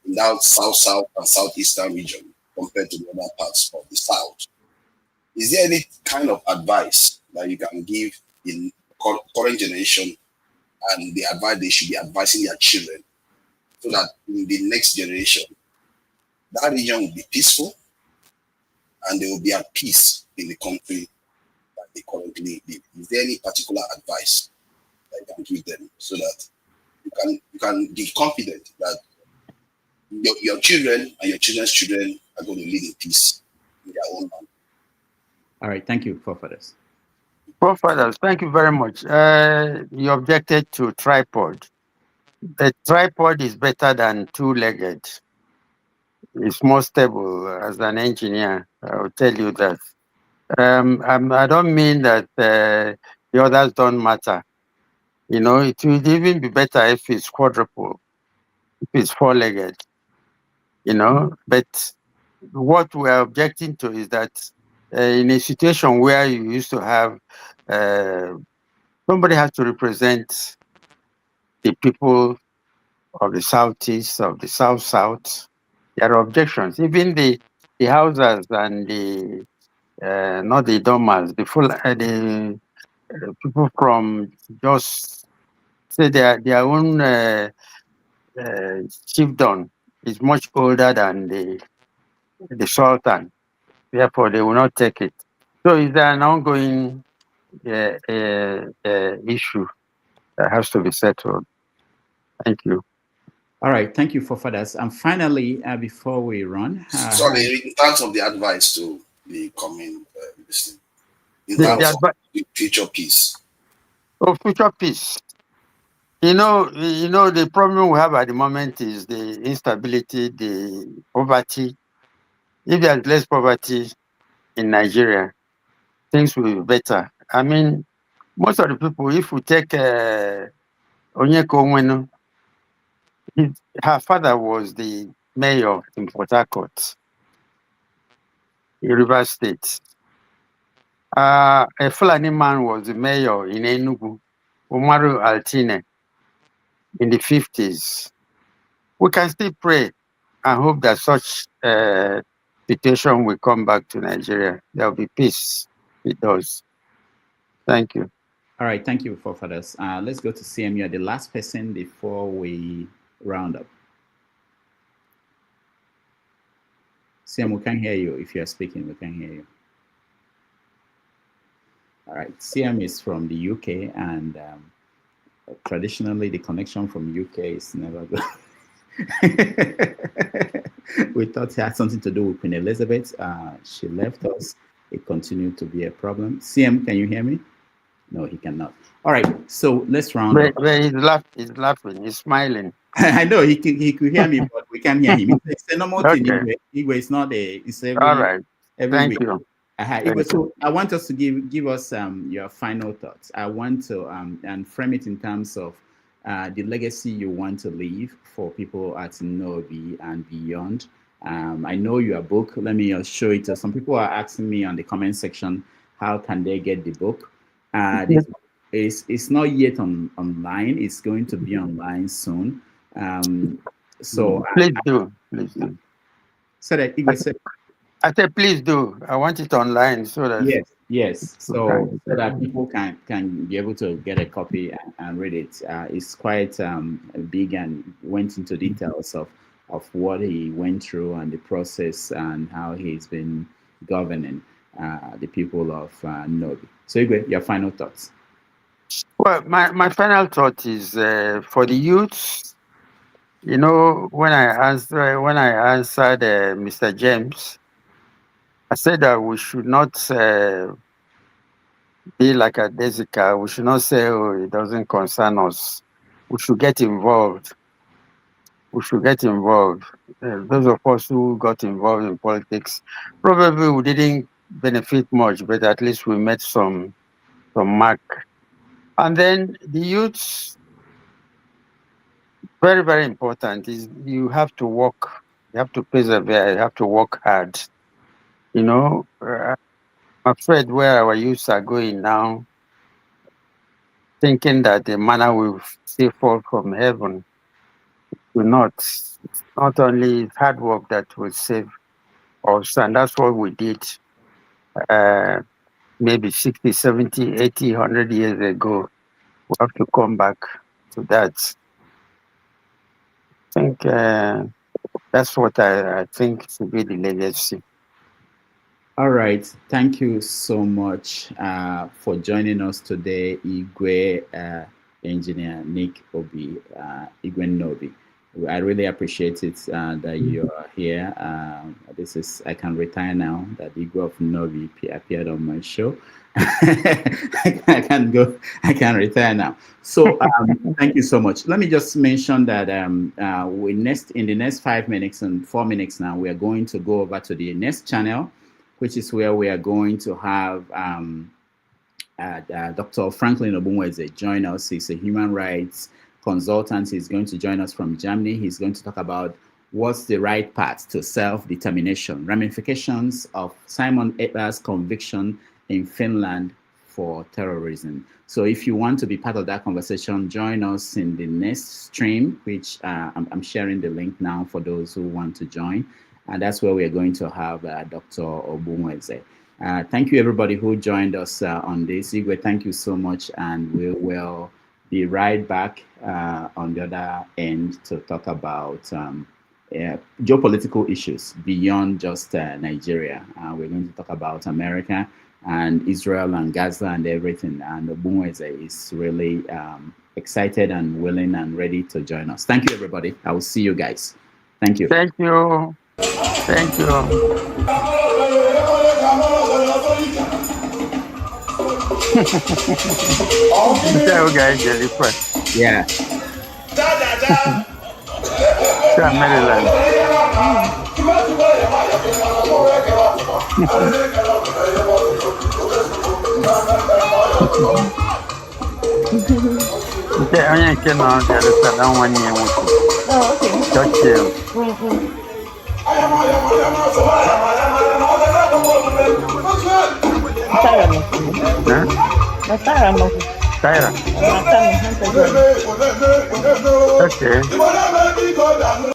in that south and southeastern region compared to the other parts of the south, is there any kind of advice that you can give in current generation and the advice they should be advising their children so that in the next generation, that region will be peaceful and they will be at peace in the country that they currently live? Is there any particular advice that you can give them so that you can be confident that your children and your children's children are going to live in peace in their own land? All right, thank you, Forefathers. Forefathers, thank you very much. You objected to tripod. The tripod is better than two-legged. It's more stable. As an engineer, I will tell you that. I don't mean that the others don't matter. You know, it would even be better if it's quadruple, if it's four-legged. You know, but what we're objecting to is that in a situation where you used to have somebody has to represent the people of the southeast, of the south-south, there are objections. Even the houses and the not the dormers, the full the people from just say their own chiefdom is much older than the sultan. Therefore, they will not take it. So it's an ongoing issue that has to be settled. Thank you. All right, thank you, Forefathers. And finally, before we run, sorry, in terms of the advice to the coming listening, in terms of the future peace. Oh, future peace. You know, the problem we have at the moment is the instability, the poverty. If there's less poverty in Nigeria, things will be better. I mean, most of the people, if we take Onyeka Onwenu, her father was the mayor in Port Harcourt, River State. A Fulani man was the mayor in Enugu, Umaru Altine, in the 50s. We can still pray and hope that such situation will come back to Nigeria. There will be peace. It does. Thank you. All right, thank you, Forefathers. Let's go to CM. You're the last person before we round up. CM, we can't hear you. If you're speaking, we can't hear you. All right, CM is from the UK, and traditionally the connection from UK is never good. We thought it had something to do with Queen Elizabeth. She left us. It continued to be a problem. CM, can you hear me? No, he cannot. All right, so let's round up. He's laughing, he's smiling. I know he could hear me, but we can't hear him. It's a normal thing. Igwe, it's not a. It's every. All right. Every Thank week. you. Igwe, so I want us to give us your final thoughts. I want to and frame it in terms of the legacy you want to leave for people at Nnobi and beyond. I know your book. Let me show it to some people. Are asking me on the comment section how can they get the book. It's not yet online. It's going to be online soon. So please do. So that Igwe said, I said, please do. I want it online so that yes. So that people can be able to get a copy and read it. It's quite big and went into details of what he went through and the process and how he's been governing the people of Nnobi. So Igwe, your final thoughts. Well, my final thought is for the youths. You know, when I answered Mr. James, I said that we should not be like a Desica. We should not say, oh, it doesn't concern us. We should get involved. Those of us who got involved in politics, probably we didn't benefit much, but at least we made some mark. And then the youths, very, very important, is you have to work. You have to persevere. You have to work hard. You know, I'm afraid where our youths are going now, thinking that the manna will still fall from heaven, will not. It's not only hard work that will save us, and that's what we did maybe 60, 70, 80, 100 years ago. We have to come back to that. I think that's what I think should be the legacy. All right. Thank you so much for joining us today, Igwe, Engineer Nick Obi, Igwe Nnobi. I really appreciate it that you are here. I can retire now that Igwe of Nnobi appeared on my show. I can go. I can retire now. So thank you so much. Let me just mention that in the next 5 minutes and 4 minutes now, we are going to go over to the next channel, which is where we are going to have Dr. Franklin Obunweze join us. He's a human rights consultant. He's going to join us from Germany. He's going to talk about what's the right path to self-determination, ramifications of Simon Ekpa's conviction in Finland for terrorism. So if you want to be part of that conversation, join us in the next stream, which I'm sharing the link now for those who want to join. And that's where we are going to have Dr. Obunweze. Thank you, everybody who joined us on this. Igwe, thank you so much. And we will be right back on the other end to talk about geopolitical issues beyond just Nigeria. We're going to talk about America and Israel and Gaza and everything. And Obunweze is really excited and willing and ready to join us. Thank you, everybody. I will see you guys. Thank you. Thank you. Thank you. Yeah. Maryland. Okay, I can't know that one year. Oh, okay. Touch you. Tyra. Okay.